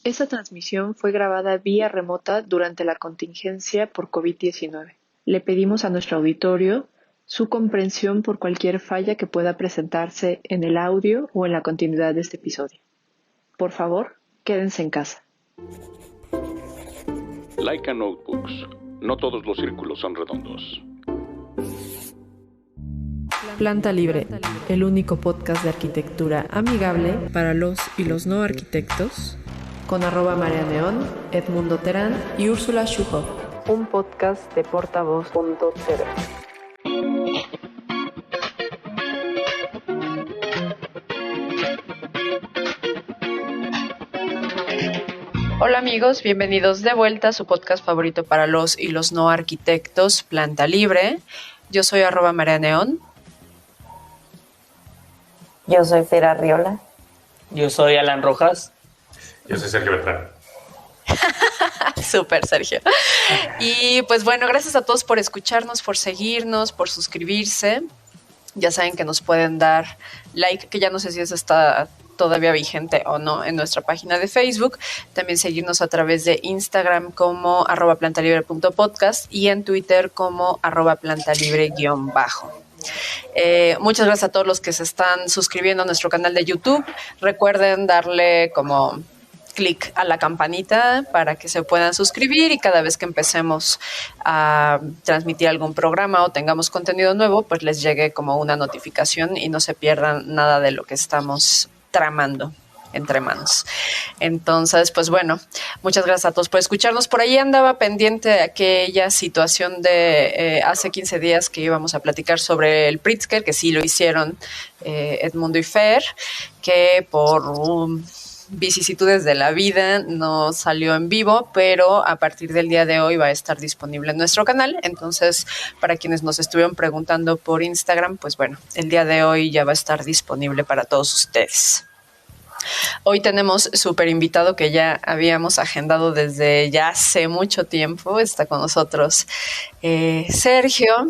Esta transmisión fue grabada vía remota durante la contingencia por COVID-19. Le pedimos a nuestro auditorio su comprensión por cualquier falla que pueda presentarse en el audio o en la continuidad de este episodio. Por favor, quédense en casa. Laika Notebooks. No todos los círculos son redondos. Planta Libre, el único podcast de arquitectura amigable para los y los no arquitectos, con @MariaNeón, Edmundo Terán y Úrsula Schuhoff, un podcast de Portavoz.tv. Hola amigos, bienvenidos de vuelta a su podcast favorito para los y los no arquitectos, Planta Libre. Yo soy @MariaNeón. Yo soy Fera Riola. Yo soy Alan Rojas. Yo soy Sergio Beltrán. Súper, Sergio. Y pues bueno, gracias a todos por escucharnos, por seguirnos, por suscribirse. Ya saben que nos pueden dar like, que ya no sé si eso está todavía vigente o no, en nuestra página de Facebook. También seguirnos a través de Instagram como @plantalibre.podcast y en Twitter como @plantalibre_. Muchas gracias a todos los que se están suscribiendo a nuestro canal de YouTube. Recuerden darle como clic a la campanita para que se puedan suscribir y cada vez que empecemos a transmitir algún programa o tengamos contenido nuevo, pues les llegue como una notificación y no se pierdan nada de lo que estamos tramando entre manos. Entonces, pues bueno, muchas gracias a todos por escucharnos. Por ahí andaba pendiente de aquella situación de hace 15 días que íbamos a platicar sobre el Pritzker, que sí lo hicieron Edmundo y Fer, que por vicisitudes de la vida no salió en vivo, pero a partir del día de hoy va a estar disponible en nuestro canal. Entonces, para quienes nos estuvieron preguntando por Instagram, pues bueno, el día de hoy ya va a estar disponible para todos ustedes. Hoy tenemos súper invitado que ya habíamos agendado desde ya hace mucho tiempo. Está con nosotros Sergio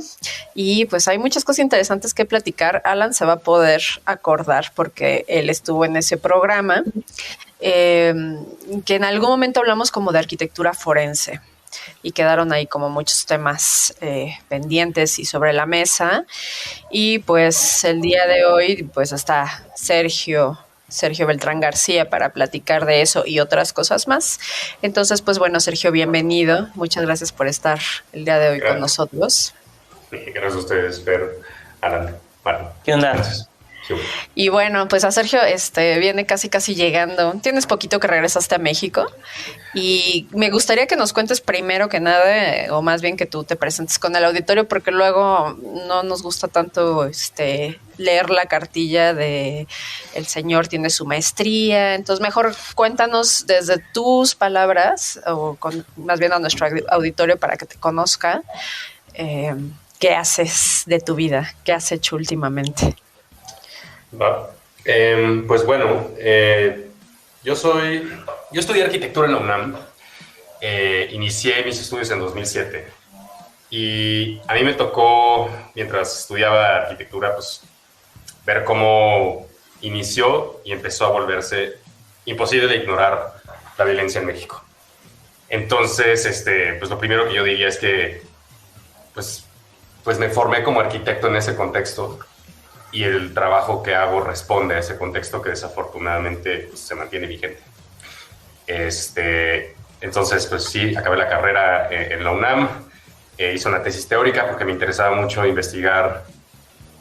y pues hay muchas cosas interesantes que platicar. Alan se va a poder acordar porque él estuvo en ese programa que en algún momento hablamos como de arquitectura forense y quedaron ahí como muchos temas pendientes y sobre la mesa. Y pues el día de hoy pues está Sergio Beltrán García para platicar de eso y otras cosas más. Entonces, pues bueno, Sergio, bienvenido. Muchas gracias por estar el día de hoy con nosotros. Gracias a ustedes, Fer, Alan, Marco. ¿Qué onda? Gracias. Sí. Y bueno, pues a Sergio viene casi llegando. Tienes poquito que regresaste a México y me gustaría que nos cuentes primero que nada, o más bien que tú te presentes con el auditorio, porque luego no nos gusta tanto leer la cartilla de el señor tiene su maestría. Entonces mejor cuéntanos desde tus palabras, o más bien a nuestro auditorio para que te conozca, qué haces de tu vida, qué has hecho últimamente. Va. Pues bueno, yo estudié arquitectura en la UNAM. Inicié mis estudios en 2007 y a mí me tocó, mientras estudiaba arquitectura, pues ver cómo inició y empezó a volverse imposible de ignorar la violencia en México. Entonces, pues lo primero que yo diría es que pues me formé como arquitecto en ese contexto. Y el trabajo que hago responde a ese contexto que desafortunadamente pues, se mantiene vigente. Entonces, pues sí, acabé la carrera en la UNAM, hice una tesis teórica porque me interesaba mucho investigar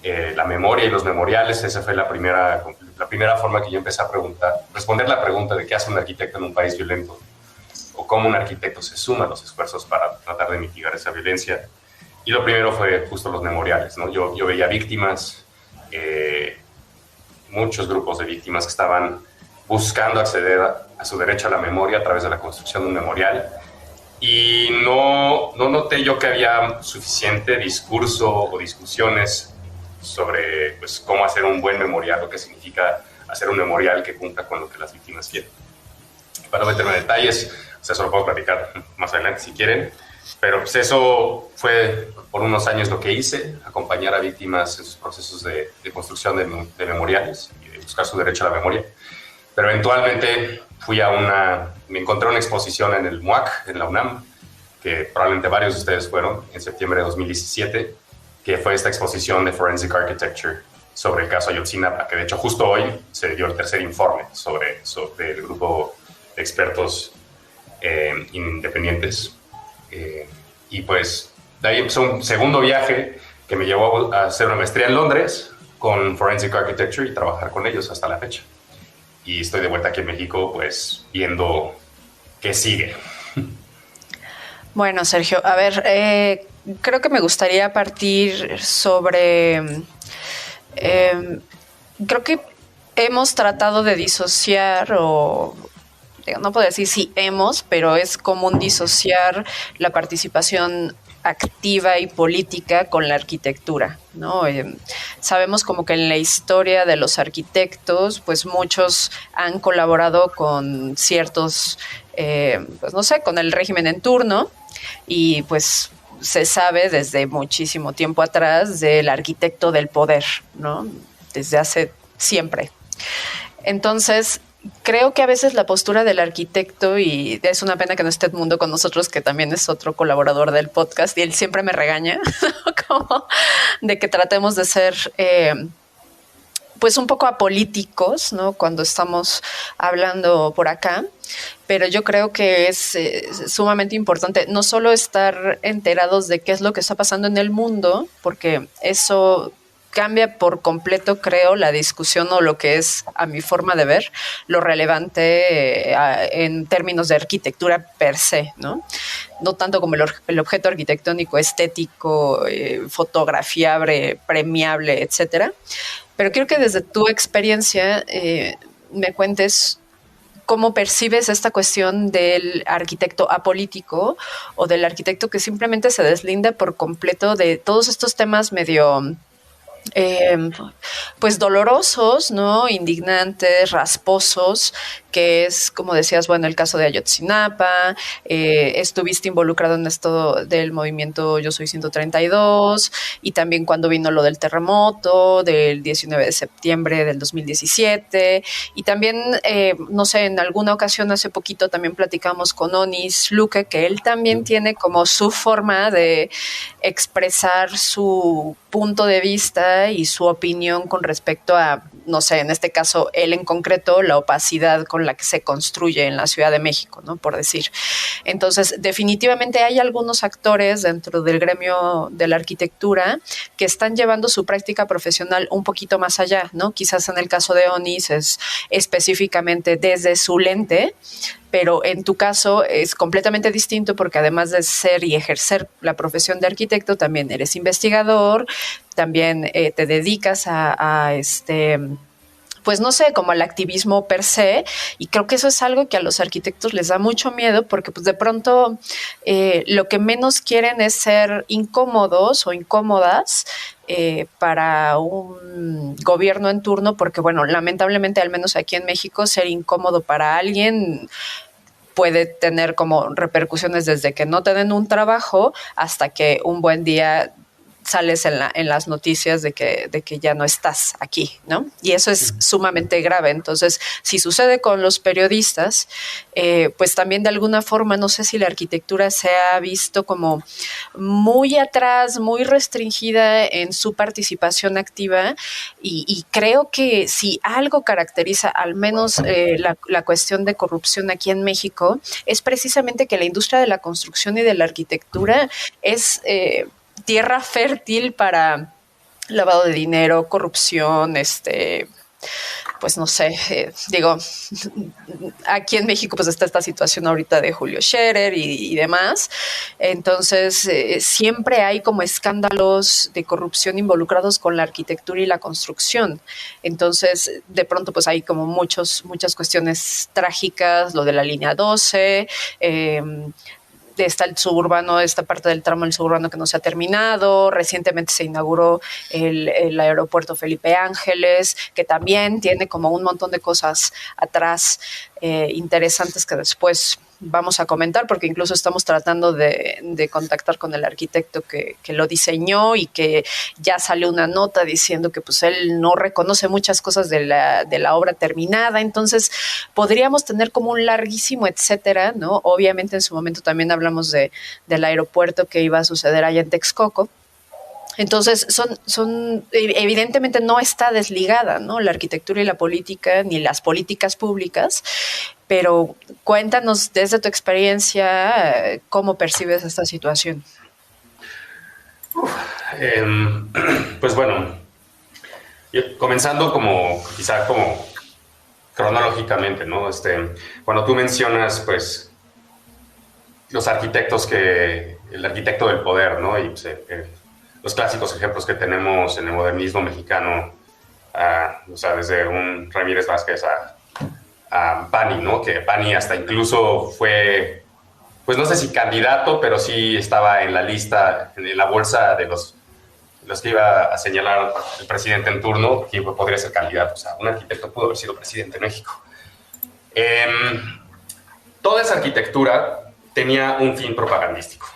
la memoria y los memoriales. Esa fue la primera forma que yo empecé a responder la pregunta de qué hace un arquitecto en un país violento, o cómo un arquitecto se suma a los esfuerzos para tratar de mitigar esa violencia. Y lo primero fue justo los memoriales, ¿no? Yo veía víctimas, muchos grupos de víctimas que estaban buscando acceder a su derecho a la memoria a través de la construcción de un memorial, y no noté yo que había suficiente discurso o discusiones sobre pues, cómo hacer un buen memorial, lo que significa hacer un memorial que cumpla con lo que las víctimas quieren. Para no meterme en detalles, eso lo puedo platicar más adelante si quieren, pero pues eso fue por unos años lo que hice, acompañar a víctimas en sus procesos de construcción de memoriales y de buscar su derecho a la memoria. Pero eventualmente fui a una me encontré una exposición en el MUAC, en la UNAM, que probablemente varios de ustedes fueron, en septiembre de 2017, que fue esta exposición de Forensic Architecture sobre el caso Ayotzinapa, que de hecho justo hoy se dio el tercer informe sobre el grupo de expertos independientes. Y pues de ahí empezó un segundo viaje que me llevó a hacer una maestría en Londres con Forensic Architecture y trabajar con ellos hasta la fecha. Y estoy de vuelta aquí en México, pues viendo qué sigue. Bueno, Sergio, a ver, creo que me gustaría partir sobre... creo que hemos tratado de disociar no puedo decir si hemos, pero es común disociar la participación activa y política con la arquitectura, ¿no? Sabemos como que en la historia de los arquitectos, pues muchos han colaborado con ciertos, pues no sé, con el régimen en turno y pues se sabe desde muchísimo tiempo atrás del arquitecto del poder, ¿no? Desde hace siempre. Entonces, creo que a veces la postura del arquitecto, y es una pena que no esté Edmundo con nosotros, que también es otro colaborador del podcast, y él siempre me regaña, como de que tratemos de ser pues un poco apolíticos, ¿no? Cuando estamos hablando por acá, pero yo creo que es sumamente importante no solo estar enterados de qué es lo que está pasando en el mundo, porque eso cambia por completo, creo, la discusión o lo que es, a mi forma de ver, lo relevante en términos de arquitectura per se, ¿no? No tanto como el objeto arquitectónico, estético, fotografiable, premiable, etcétera. Pero quiero que desde tu experiencia me cuentes cómo percibes esta cuestión del arquitecto apolítico o del arquitecto que simplemente se deslinda por completo de todos estos temas medio... pues dolorosos, ¿no? Indignantes, rasposos, que es, como decías, bueno, el caso de Ayotzinapa, estuviste involucrado en esto del movimiento Yo Soy 132, y también cuando vino lo del terremoto del 19 de septiembre del 2017, y también, no sé, en alguna ocasión hace poquito también platicamos con Onis Luque, que él también tiene como su forma de expresar su punto de vista y su opinión con respecto a, no sé, en este caso, él en concreto, la opacidad con la que se construye en la Ciudad de México, ¿no? Por decir. Entonces, definitivamente hay algunos actores dentro del gremio de la arquitectura que están llevando su práctica profesional un poquito más allá, ¿no? Quizás en el caso de Onis es específicamente desde su lente, pero en tu caso es completamente distinto porque además de ser y ejercer la profesión de arquitecto, también eres investigador, también te dedicas a pues no sé, como al activismo per se, y creo que eso es algo que a los arquitectos les da mucho miedo porque pues de pronto lo que menos quieren es ser incómodos o incómodas para un gobierno en turno, porque bueno, lamentablemente al menos aquí en México ser incómodo para alguien puede tener como repercusiones desde que no te den un trabajo hasta que un buen día sales en las noticias de que ya no estás aquí, ¿no? Y eso es sumamente grave. Entonces, si sucede con los periodistas, pues también de alguna forma, no sé si la arquitectura se ha visto como muy atrás, muy restringida en su participación activa y creo que si algo caracteriza al menos la cuestión de corrupción aquí en México es precisamente que la industria de la construcción y de la arquitectura es... tierra fértil para lavado de dinero, corrupción, pues no sé, digo, aquí en México pues está esta situación ahorita de Julio Scherer y demás, entonces siempre hay como escándalos de corrupción involucrados con la arquitectura y la construcción, entonces de pronto pues hay como muchas cuestiones trágicas, lo de la línea 12, está el suburbano, esta parte del tramo del suburbano que no se ha terminado. Recientemente se inauguró el aeropuerto Felipe Ángeles, que también tiene como un montón de cosas atrás interesantes que después vamos a comentar, porque incluso estamos tratando de contactar con el arquitecto que lo diseñó y que ya salió una nota diciendo que pues él no reconoce muchas cosas de la obra terminada. Entonces podríamos tener como un larguísimo etcétera, ¿no? Obviamente en su momento también hablamos del aeropuerto que iba a suceder allá en Texcoco. Entonces, evidentemente no está desligada, ¿no? La arquitectura y la política, ni las políticas públicas, pero cuéntanos desde tu experiencia cómo percibes esta situación. Pues bueno, comenzando quizá cronológicamente, ¿no? Cuando tú mencionas, pues, los arquitectos el arquitecto del poder, ¿no? Y pues, los clásicos ejemplos que tenemos en el modernismo mexicano, o sea, desde un Ramírez Vázquez a Pani, ¿no? Que Pani hasta incluso fue, pues no sé si candidato, pero sí estaba en la lista, en la bolsa de los que iba a señalar el presidente en turno, que podría ser candidato. O sea, un arquitecto pudo haber sido presidente de México. Toda esa arquitectura tenía un fin propagandístico.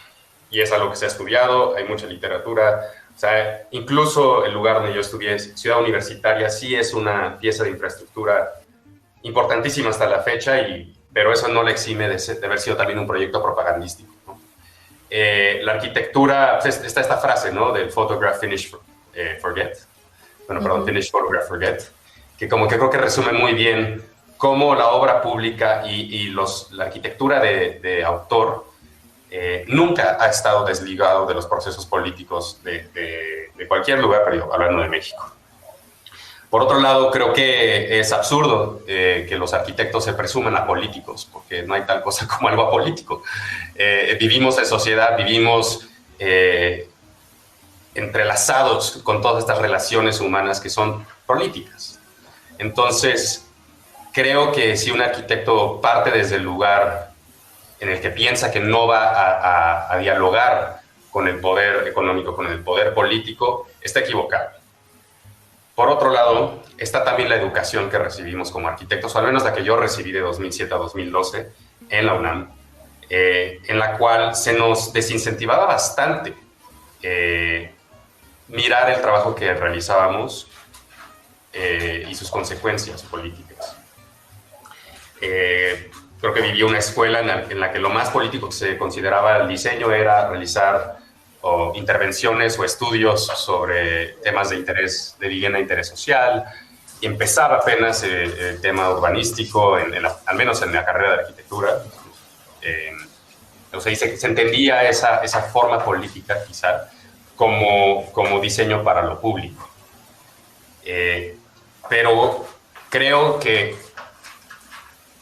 Y es algo que se ha estudiado, hay mucha literatura. O sea, incluso el lugar donde yo estudié, Ciudad Universitaria, sí es una pieza de infraestructura importantísima hasta la fecha, pero eso no le exime de haber sido también un proyecto propagandístico, ¿no? La arquitectura, pues está esta frase, ¿no? Del photograph, finish, forget. Bueno, perdón, finish, photograph, forget. Que como que creo que resume muy bien cómo la obra pública y la arquitectura de autor nunca ha estado desligado de los procesos políticos de cualquier lugar, pero hablando de México. Por otro lado, creo que es absurdo que los arquitectos se presuman apolíticos, porque no hay tal cosa como algo apolítico. Vivimos en sociedad, vivimos entrelazados con todas estas relaciones humanas que son políticas. Entonces, creo que si un arquitecto parte desde el lugar en el que piensa que no va a dialogar con el poder económico, con el poder político, está equivocado. Por otro lado, está también la educación que recibimos como arquitectos, o al menos la que yo recibí de 2007 a 2012 en la UNAM, en la cual se nos desincentivaba bastante mirar el trabajo que realizábamos y sus consecuencias políticas. Creo que viví una escuela en la que lo más político que se consideraba el diseño era realizar intervenciones o estudios sobre temas de interés de vivienda de interés social, y empezaba apenas el tema urbanístico, al menos en la carrera de arquitectura. O sea, se entendía esa forma política quizá como diseño para lo público. Pero creo que,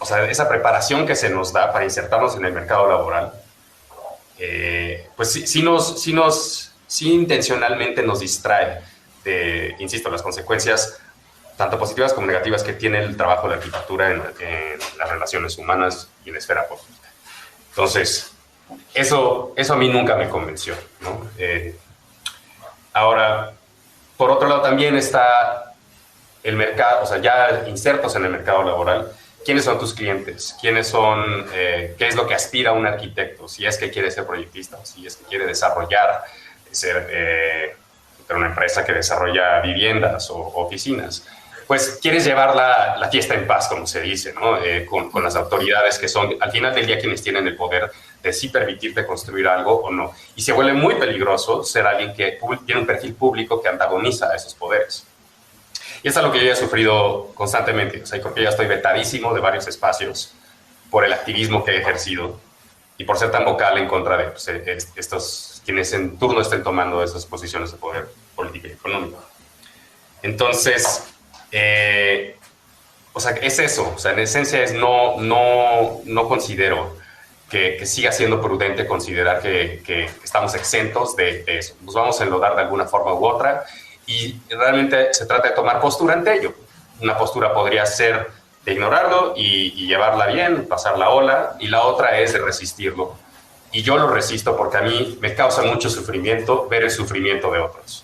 o sea, esa preparación que se nos da para insertarnos en el mercado laboral, pues sí intencionalmente nos distrae de, insisto, las consecuencias tanto positivas como negativas que tiene el trabajo de arquitectura en las relaciones humanas y en la esfera pública. Entonces, eso a mí nunca me convenció, ¿no? Ahora, por otro lado también está el mercado, o sea, ya insertos en el mercado laboral. ¿Quiénes son tus clientes? ¿Quiénes son, qué es lo que aspira un arquitecto? Si es que quiere ser proyectista, si es que quiere desarrollar, ser una empresa que desarrolla viviendas o oficinas. Pues quieres llevar la fiesta en paz, como se dice, ¿no? Con las autoridades que son, al final del día, quienes tienen el poder de sí permitirte construir algo o no. Y se vuelve muy peligroso ser alguien que tiene un perfil público que antagoniza a esos poderes. Y es algo que yo he sufrido constantemente. O sea, creo que ya estoy vetadísimo de varios espacios por el activismo que he ejercido y por ser tan vocal en contra de pues, estos quienes en turno estén tomando esas posiciones de poder político y económico. Entonces, o sea, es eso. O sea, en esencia es no considero que siga siendo prudente considerar que estamos exentos de eso. Nos vamos a enlodar de alguna forma u otra. Y realmente se trata de tomar postura ante ello. Una postura podría ser de ignorarlo y llevarla bien, pasar la ola, y la otra es de resistirlo. Y yo lo resisto porque a mí me causa mucho sufrimiento ver el sufrimiento de otros.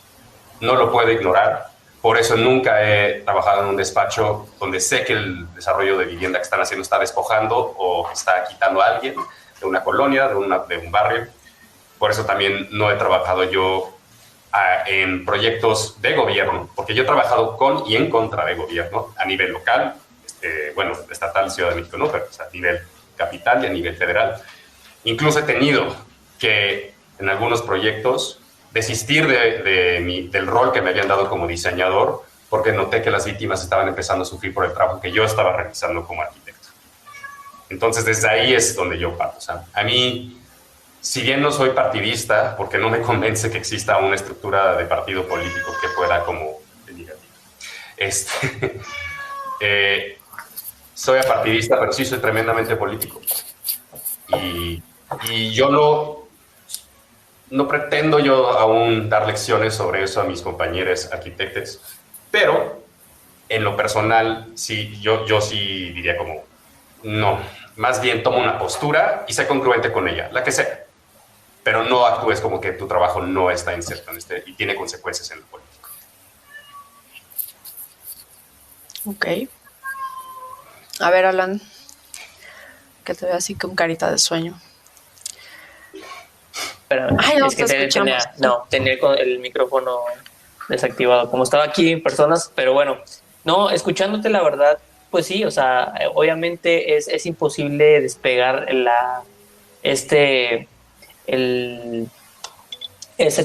No lo puedo ignorar, Por eso nunca he trabajado en un despacho donde sé que el desarrollo de vivienda que están haciendo está despojando o está quitando a alguien de una colonia, de un barrio. Por eso también no he trabajado yo en proyectos de gobierno, porque yo he trabajado con y en contra de gobierno a nivel local, estatal, Ciudad de México, no, pero a nivel capital y a nivel federal. Incluso he tenido que, en algunos proyectos, desistir del rol que me habían dado como diseñador, porque noté que las víctimas estaban empezando a sufrir por el trabajo que yo estaba realizando como arquitecto. Entonces, desde ahí es donde yo parto. O sea, a mí, si bien no soy partidista, porque no me convence que exista una estructura de partido político que pueda como... soy apartidista, pero sí soy tremendamente político. Y yo no pretendo yo aún dar lecciones sobre eso a mis compañeros arquitectos, pero en lo personal, sí, yo sí diría como, no, más bien toma una postura y sé congruente con ella, la que sea, pero no actúes como que tu trabajo no está inserto en y tiene consecuencias en lo político. Ok. A ver, Alan, que te veo así con carita de sueño. Pero ay, no, es que tenía el micrófono desactivado, como estaba aquí en personas, pero bueno, no, escuchándote la verdad, pues sí, o sea, obviamente es imposible despegar ese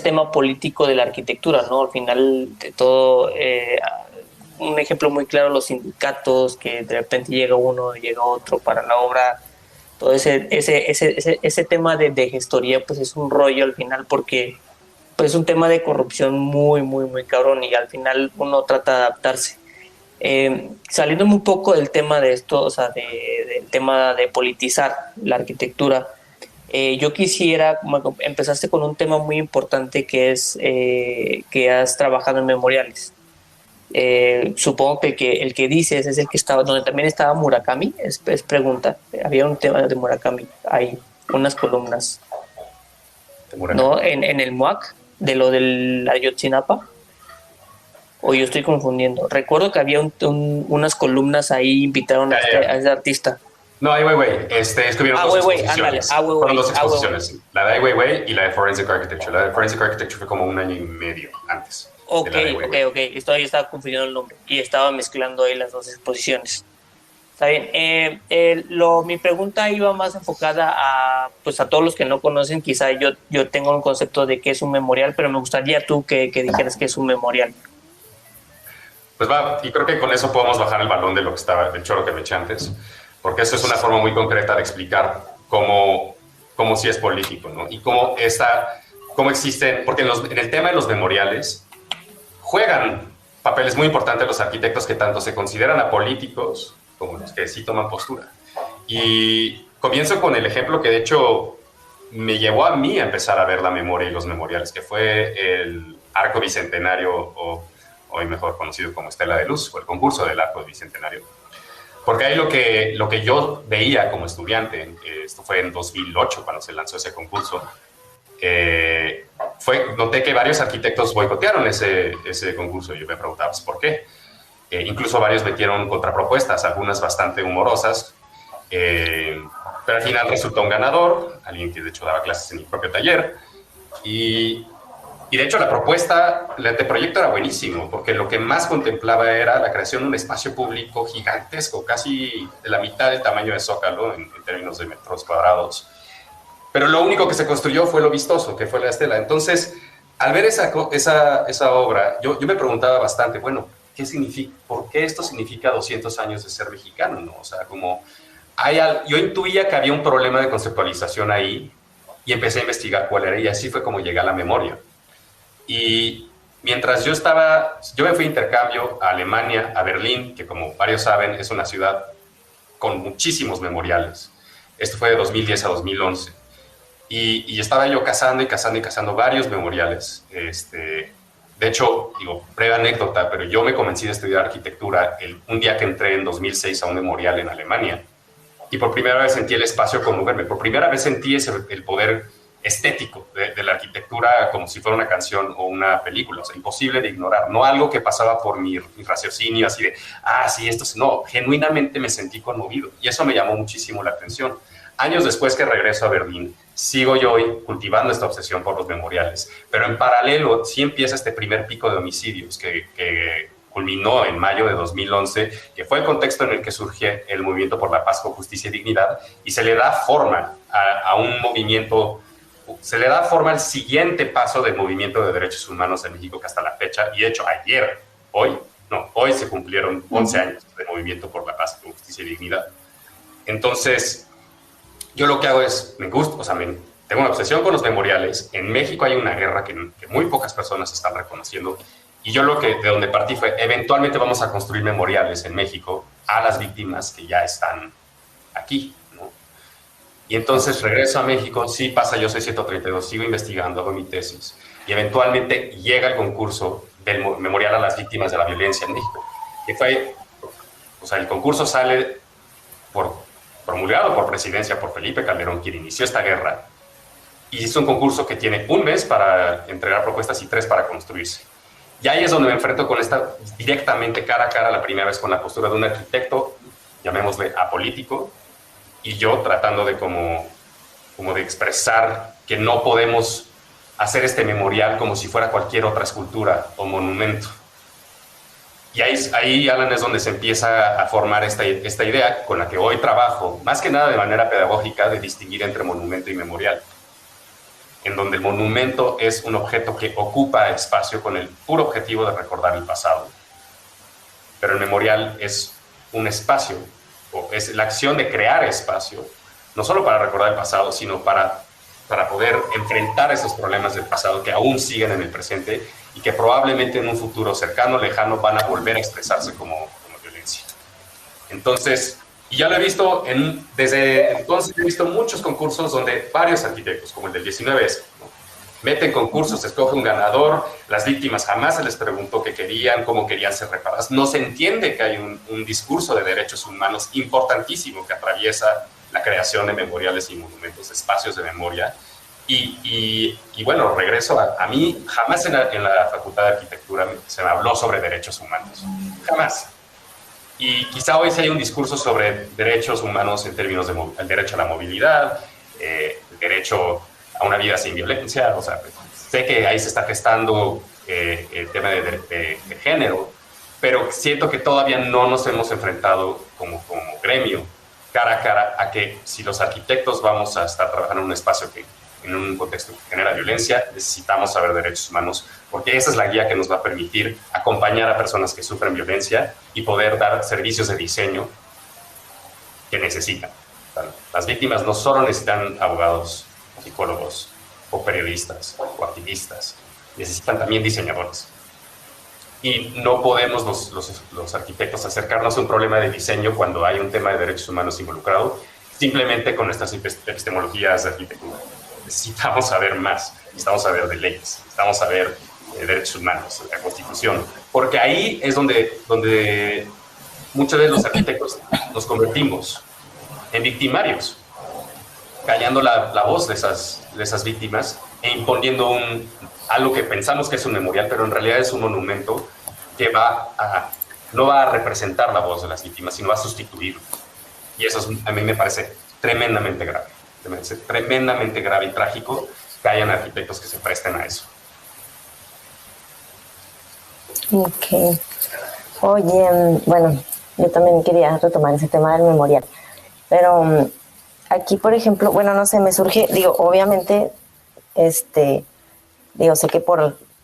tema político de la arquitectura, ¿no? Al final de todo, un ejemplo muy claro, los sindicatos, que de repente llega uno, llega otro para la obra. Todo ese tema de gestoría, pues es un rollo al final, porque pues es un tema de corrupción muy, muy, muy cabrón, y al final uno trata de adaptarse. Saliéndome un poco del tema de esto, o sea, del tema de politizar la arquitectura, yo quisiera, como empezaste con un tema muy importante que es que has trabajado en memoriales. Supongo que el que dices es el que estaba, donde también estaba Murakami, es pregunta. Había un tema de Murakami, hay unas columnas, ¿no? En el MUAC, de lo del Ayotzinapa, o yo estoy confundiendo. Recuerdo que había unas columnas ahí, invitaron a ese artista. No, Ai Weiwei, estuvieron dos exposiciones. Fueron dos exposiciones, la de Ai Weiwei y la de Forensic Architecture. La de Forensic Architecture fue como 1 año y medio antes. Ok. Estaba confundiendo el nombre y estaba mezclando ahí las dos exposiciones. Está bien. Mi pregunta iba más enfocada a todos los que no conocen. Quizá yo tengo un concepto de qué es un memorial, pero me gustaría tú que dijeras qué es un memorial. Pues va, y creo que con eso podemos bajar el balón de lo que estaba, del choro que me eché antes, porque eso es una forma muy concreta de explicar cómo sí es político, ¿no? Y cómo existen, porque en el tema de los memoriales juegan papeles muy importantes los arquitectos que tanto se consideran apolíticos como los que sí toman postura. Y comienzo con el ejemplo que de hecho me llevó a mí a empezar a ver la memoria y los memoriales, que fue el Arco Bicentenario, o hoy mejor conocido como Estela de Luz, o el concurso del Arco Bicentenario. Porque ahí lo que yo veía como estudiante, esto fue en 2008 cuando se lanzó ese concurso, noté que varios arquitectos boicotearon ese concurso. Yo me preguntaba, pues, ¿por qué? Incluso varios metieron contrapropuestas, algunas bastante humorosas, pero al final resultó un ganador, alguien que de hecho daba clases en mi propio taller, y de hecho la propuesta, el anteproyecto era buenísimo, porque lo que más contemplaba era la creación de un espacio público gigantesco, casi de la mitad del tamaño de Zócalo en términos de metros cuadrados. Pero lo único que se construyó fue lo vistoso, que fue la estela. Entonces, al ver esa obra, yo me preguntaba bastante, bueno, ¿qué significa? ¿Por qué esto significa 200 años de ser mexicano, no? O sea, yo intuía que había un problema de conceptualización ahí y empecé a investigar cuál era, y así fue como llegué a la memoria. Y mientras yo me fui a intercambio a Alemania, a Berlín, que como varios saben es una ciudad con muchísimos memoriales. Esto fue de 2010 a 2011. Y estaba yo cazando varios memoriales. De hecho, breve anécdota, pero yo me convencí de estudiar arquitectura un día que entré en 2006 a un memorial en Alemania. Y por primera vez sentí el espacio como verme. Por primera vez sentí el poder estético de la arquitectura como si fuera una canción o una película, o sea, imposible de ignorar, no algo que pasaba por mi raciocinio así de, sí, no, genuinamente me sentí conmovido y eso me llamó muchísimo la atención. Años después que regreso a Berlín, sigo yo hoy cultivando esta obsesión por los memoriales, pero en paralelo sí empieza este primer pico de homicidios que culminó en mayo de 2011, que fue el contexto en el que surge el Movimiento por la Paz con Justicia y Dignidad, y se le da forma a un movimiento, se le da forma al siguiente paso del movimiento de derechos humanos en México que hasta la fecha, y de hecho hoy se cumplieron 11 años de Movimiento por la Paz con Justicia y Dignidad. Entonces, yo lo que hago es, me gusta, o sea, tengo una obsesión con los memoriales. En México hay una guerra que muy pocas personas están reconociendo. Y yo de donde partí fue, eventualmente vamos a construir memoriales en México a las víctimas que ya están aquí, ¿no? Y entonces regreso a México, sí pasa, yo soy 132, sigo investigando, hago mi tesis. Y eventualmente llega el concurso del memorial a las víctimas de la violencia en México. Que fue, o sea, el concurso sale promulgado por presidencia, por Felipe Calderón, quien inició esta guerra. Y es un concurso que tiene 1 mes para entregar propuestas y 3 para construirse. Y ahí es donde me enfrento con esta directamente cara a cara la primera vez con la postura de un arquitecto, llamémosle apolítico, y yo tratando de como de expresar que no podemos hacer este memorial como si fuera cualquier otra escultura o monumento. Y ahí, Alan, es donde se empieza a formar esta idea con la que hoy trabajo, más que nada de manera pedagógica, de distinguir entre monumento y memorial, en donde el monumento es un objeto que ocupa espacio con el puro objetivo de recordar el pasado. Pero el memorial es un espacio, o es la acción de crear espacio, no solo para recordar el pasado, sino para poder enfrentar esos problemas del pasado que aún siguen en el presente y que probablemente en un futuro cercano o lejano van a volver a expresarse como violencia. Entonces, y ya lo he visto, desde entonces he visto muchos concursos donde varios arquitectos, como el del 19, ¿no?, meten concursos, escoge un ganador, las víctimas jamás se les preguntó qué querían, cómo querían ser reparadas. No se entiende que hay un discurso de derechos humanos importantísimo que atraviesa la creación de memoriales y monumentos, espacios de memoria. Y bueno, regreso a mí, jamás en la Facultad de Arquitectura se me habló sobre derechos humanos, jamás. Y quizá hoy sí hay un discurso sobre derechos humanos en términos del derecho a la movilidad, el derecho a una vida sin violencia. O sea, sé que ahí se está gestando el tema de género, pero siento que todavía no nos hemos enfrentado como gremio cara a cara a que si los arquitectos vamos a estar trabajando en un espacio que en un contexto que genera violencia, necesitamos saber derechos humanos, porque esa es la guía que nos va a permitir acompañar a personas que sufren violencia y poder dar servicios de diseño que necesitan. Las víctimas no solo necesitan abogados, psicólogos o periodistas o activistas, necesitan también diseñadores. Y no podemos los arquitectos acercarnos a un problema de diseño cuando hay un tema de derechos humanos involucrado, simplemente con nuestras epistemologías de arquitectura. Necesitamos saber más, necesitamos saber de leyes, necesitamos saber de derechos humanos, de la Constitución, porque ahí es donde muchos de los arquitectos nos convertimos en victimarios, callando la voz de esas víctimas e imponiendo algo que pensamos que es un memorial, pero en realidad es un monumento que no va a representar la voz de las víctimas, sino va a sustituirlo. Y eso a mí me parece tremendamente grave. Me parece tremendamente grave y trágico que hayan arquitectos que se presten a eso. Ok. Oye, bueno, yo también quería retomar ese tema del memorial, pero aquí, por ejemplo, bueno, no sé, me surge, digo, obviamente, digo, sé que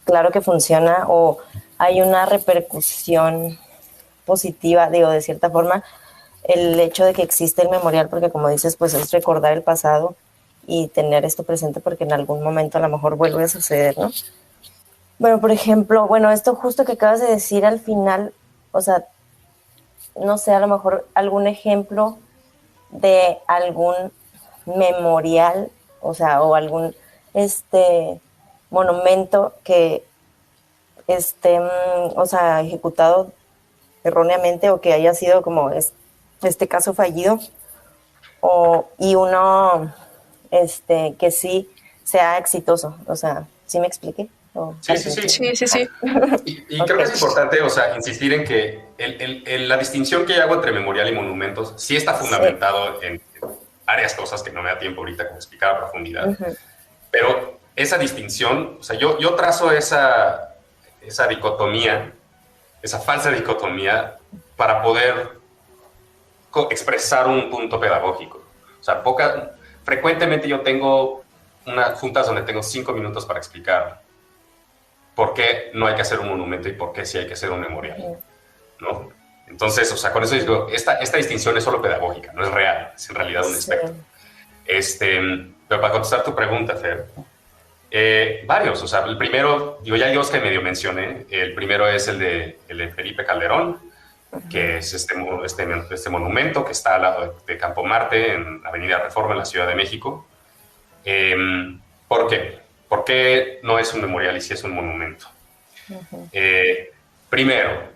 claro que funciona o hay una repercusión positiva, digo, de cierta forma, el hecho de que existe el memorial, porque como dices, pues es recordar el pasado y tener esto presente porque en algún momento a lo mejor vuelve a suceder, ¿no? Bueno, por ejemplo, esto justo que acabas de decir al final, o sea, no sé, a lo mejor algún ejemplo de algún memorial, o sea, o algún monumento que esté, o sea, ejecutado erróneamente o que haya sido como este caso fallido, y uno que sí sea exitoso. O sea, ¿sí me expliqué? Sí. Sí. Y creo que es importante, o sea, insistir en que la distinción que yo hago entre memorial y monumentos sí está fundamentado en varias cosas que no me da tiempo ahorita como explicar a profundidad. Pero esa distinción, o sea, yo trazo esa dicotomía, esa falsa dicotomía, para poder expresar un punto pedagógico. O sea, frecuentemente yo tengo unas juntas donde tengo 5 minutos para explicar por qué no hay que hacer un monumento y por qué sí hay que hacer un memorial, ¿no? Entonces, o sea, con eso digo, esta distinción es solo pedagógica, no es real, es en realidad un espectro. Pero para contestar tu pregunta, Fer, varios, o sea, el primero, digo, ya hay dos que medio mencioné. El primero es el de Felipe Calderón, que es este monumento que está al lado de Campo Marte, en Avenida Reforma, en la Ciudad de México. ¿Por qué? ¿Por qué no es un memorial y sí es un monumento? Primero,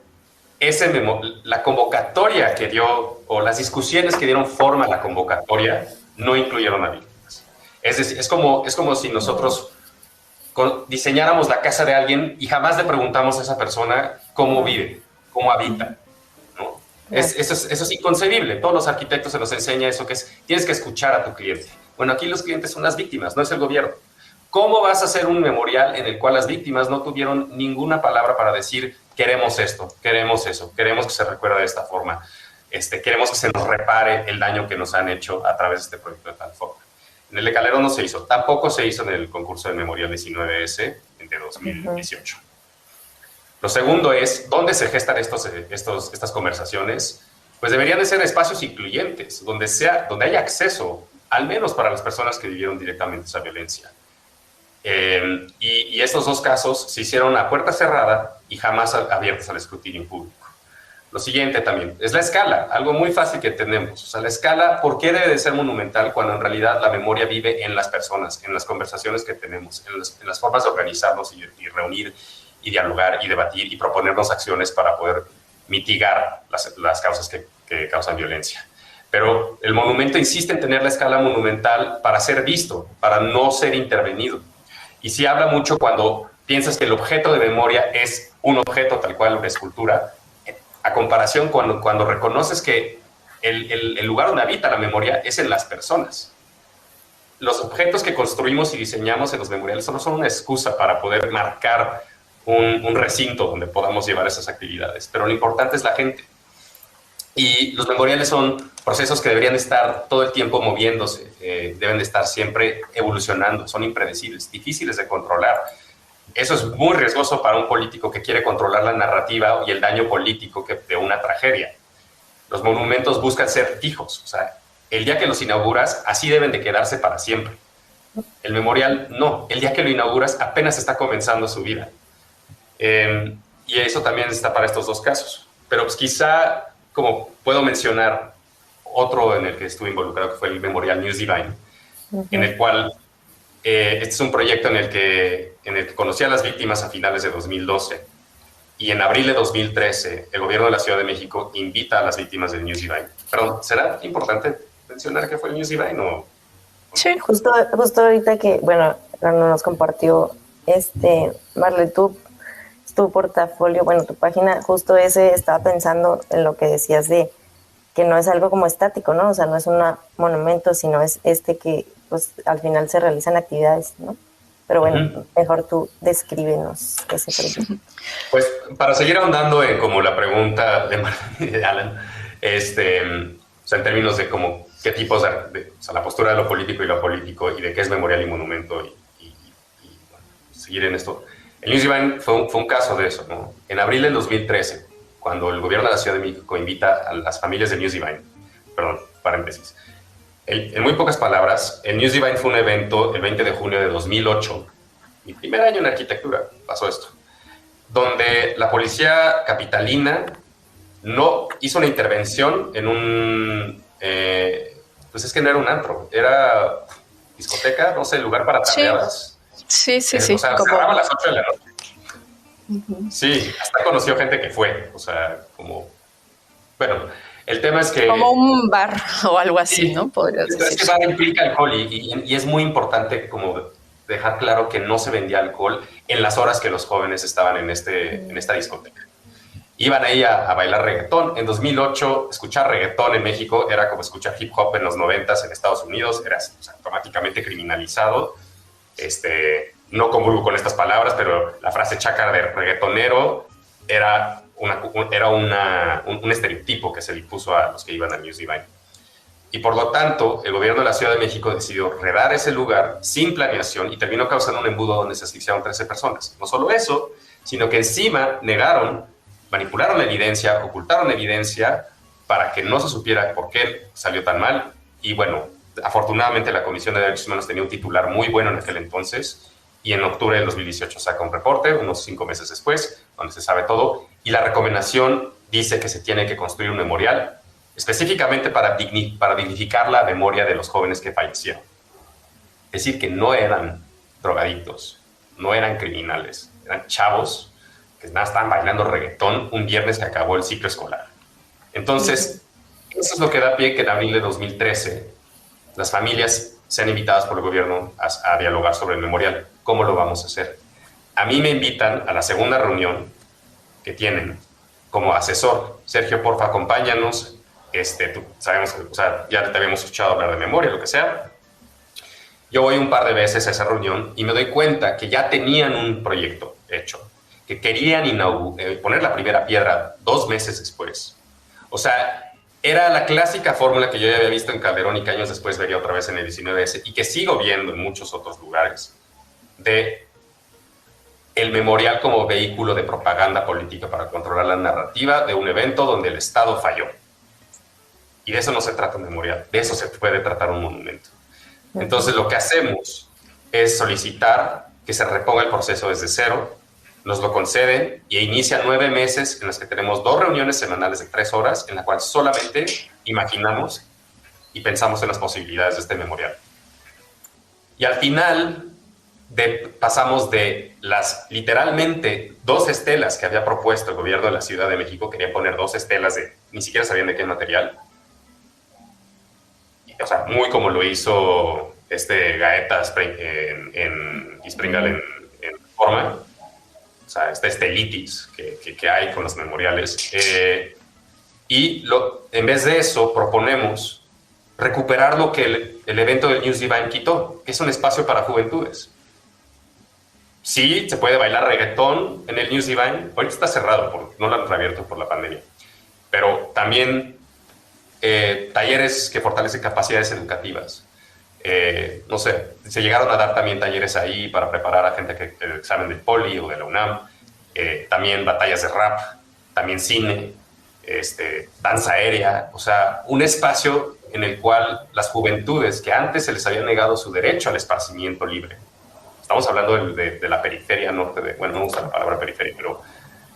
la convocatoria que dio, o las discusiones que dieron forma a la convocatoria, no incluyeron a víctimas. Es decir, es como si nosotros diseñáramos la casa de alguien y jamás le preguntamos a esa persona cómo vive, cómo habita, ¿no? Eso es inconcebible. Todos los arquitectos se nos enseña eso, que es, tienes que escuchar a tu cliente. Bueno, aquí los clientes son las víctimas, no es el gobierno. ¿Cómo vas a hacer un memorial en el cual las víctimas no tuvieron ninguna palabra para decir queremos esto, queremos eso, queremos que se recuerde de esta forma, queremos que se nos repare el daño que nos han hecho a través de este proyecto de tal forma? En el de Calderón no se hizo, tampoco se hizo en el concurso del Memorial 19S de 2018. Lo segundo es, ¿dónde se gestan estas conversaciones? Pues deberían de ser espacios incluyentes, donde haya acceso, al menos para las personas que vivieron directamente esa violencia. Y estos dos casos se hicieron a puerta cerrada y jamás abiertos al escrutinio público. Lo siguiente también es la escala, algo muy fácil que tenemos. O sea, la escala, ¿por qué debe de ser monumental cuando en realidad la memoria vive en las personas, en las conversaciones que tenemos, en las formas de organizarnos y reunir y dialogar y debatir y proponernos acciones para poder mitigar las causas que causan violencia? Pero el monumento insiste en tener la escala monumental para ser visto, para no ser intervenido. Y sí habla mucho cuando piensas que el objeto de memoria es un objeto tal cual, una escultura, a comparación cuando reconoces que el lugar donde habita la memoria es en las personas. Los objetos que construimos y diseñamos en los memoriales solo son una excusa para poder marcar un recinto donde podamos llevar esas actividades, pero lo importante es la gente. Y los memoriales son procesos que deberían estar todo el tiempo moviéndose, deben de estar siempre evolucionando, son impredecibles, difíciles de controlar. Eso es muy riesgoso para un político que quiere controlar la narrativa y el daño político de una tragedia. Los monumentos buscan ser fijos, o sea, el día que los inauguras, así deben de quedarse para siempre. El memorial, no, el día que lo inauguras apenas está comenzando su vida. Y eso también está para estos dos casos. Pero pues quizá, como puedo mencionar otro en el que estuve involucrado, que fue el Memorial News Divine, en el cual este es un proyecto en el que conocí a las víctimas a finales de 2012, y en abril de 2013 el gobierno de la Ciudad de México invita a las víctimas del News Divine. Perdón, ¿será importante mencionar qué fue el News Divine o...? Sí, justo ahorita que, bueno, nos compartió Marle, tu portafolio, bueno, tu página, justo estaba pensando en lo que decías de que no es algo como estático, ¿no? O sea, no es un monumento, sino es que pues al final se realizan actividades, ¿no? Pero bueno, mejor tú descríbenos ese proyecto. Pues para seguir ahondando en como la pregunta de Alan, o sea, en términos de como qué tipos o sea, la postura de lo político y lo apolítico y de qué es memorial y monumento y bueno, seguir en esto. El News Divine fue un caso de eso, ¿no? En abril del 2013, cuando el gobierno de la Ciudad de México invita a las familias del News Divine, perdón, paréntesis, en muy pocas palabras, el News Divine fue un evento el 20 de junio de 2008, mi primer año en arquitectura, pasó esto, donde la policía capitalina no hizo una intervención en un, pues es que no era un antro, era discoteca, no sé, lugar para tardeadas. Sí. O sea, cerraba a las 8 de la noche. Sí, hasta conoció gente que fue, o sea, como, bueno, el tema es que... Como un bar o algo así, sí, ¿no? Podrías decir. Es que bar implica alcohol y es muy importante como dejar claro que no se vendía alcohol en las horas que los jóvenes estaban en esta discoteca. Iban ahí a bailar reggaetón. En 2008, escuchar reggaetón en México era como escuchar hip hop en los 90s en Estados Unidos, era automáticamente criminalizado. No comulgo con estas palabras, pero la frase chácara de reggaetonero era un estereotipo que se le puso a los que iban al News Divine. Y por lo tanto, el gobierno de la Ciudad de México decidió redar ese lugar sin planeación y terminó causando un embudo donde se asfixiaron 13 personas. No solo eso, sino que encima manipularon evidencia, ocultaron evidencia para que no se supiera por qué salió tan mal. Y bueno, afortunadamente la Comisión de Derechos Humanos tenía un titular muy bueno en aquel entonces y en octubre de 2018 saca un reporte, unos 5 meses después, donde se sabe todo. Y la recomendación dice que se tiene que construir un memorial específicamente para dignificar la memoria de los jóvenes que fallecieron. Es decir, que no eran drogadictos, no eran criminales, eran chavos que nada estaban bailando reggaetón un viernes que acabó el ciclo escolar. Entonces, eso es lo que da pie que en abril de 2013 las familias sean invitadas por el gobierno a dialogar sobre el memorial. ¿Cómo lo vamos a hacer? A mí me invitan a la segunda reunión que tienen como asesor. Sergio, porfa, acompáñanos. Sabemos, ya te habíamos escuchado hablar de memoria, lo que sea. Yo voy un par de veces a esa reunión y me doy cuenta que ya tenían un proyecto hecho, que querían poner la primera piedra 2 meses después. O sea, era la clásica fórmula que yo ya había visto en Calderón y que años después vería otra vez en el 19S y que sigo viendo en muchos otros lugares, de el memorial como vehículo de propaganda política para controlar la narrativa de un evento donde el Estado falló. Y de eso no se trata un memorial, de eso se puede tratar un monumento. Entonces lo que hacemos es solicitar que se reponga el proceso desde cero, nos lo conceden y inicia 9 meses en los que tenemos 2 reuniones semanales de 3 horas en la cual solamente imaginamos y pensamos en las posibilidades de este memorial. Y al final pasamos de las literalmente 2 estelas que había propuesto el gobierno de la Ciudad de México, querían poner 2 estelas ni siquiera sabían de qué material, o sea, muy como lo hizo Gaeta en Springal en Forma. O sea, esta estelitis que hay con los memoriales. En vez de eso, proponemos recuperar lo que el evento del News Divine quitó, que es un espacio para juventudes. Sí, se puede bailar reggaetón en el News Divine. Ahorita está cerrado, no lo han reabierto por la pandemia. Pero también talleres que fortalecen capacidades educativas. No sé, se llegaron a dar también talleres ahí para preparar a gente que el examen del Poli o de la UNAM, también batallas de rap, también cine, danza aérea, o sea, un espacio en el cual las juventudes que antes se les había negado su derecho al esparcimiento libre, estamos hablando de la periferia norte, bueno, no usa la palabra periferia, pero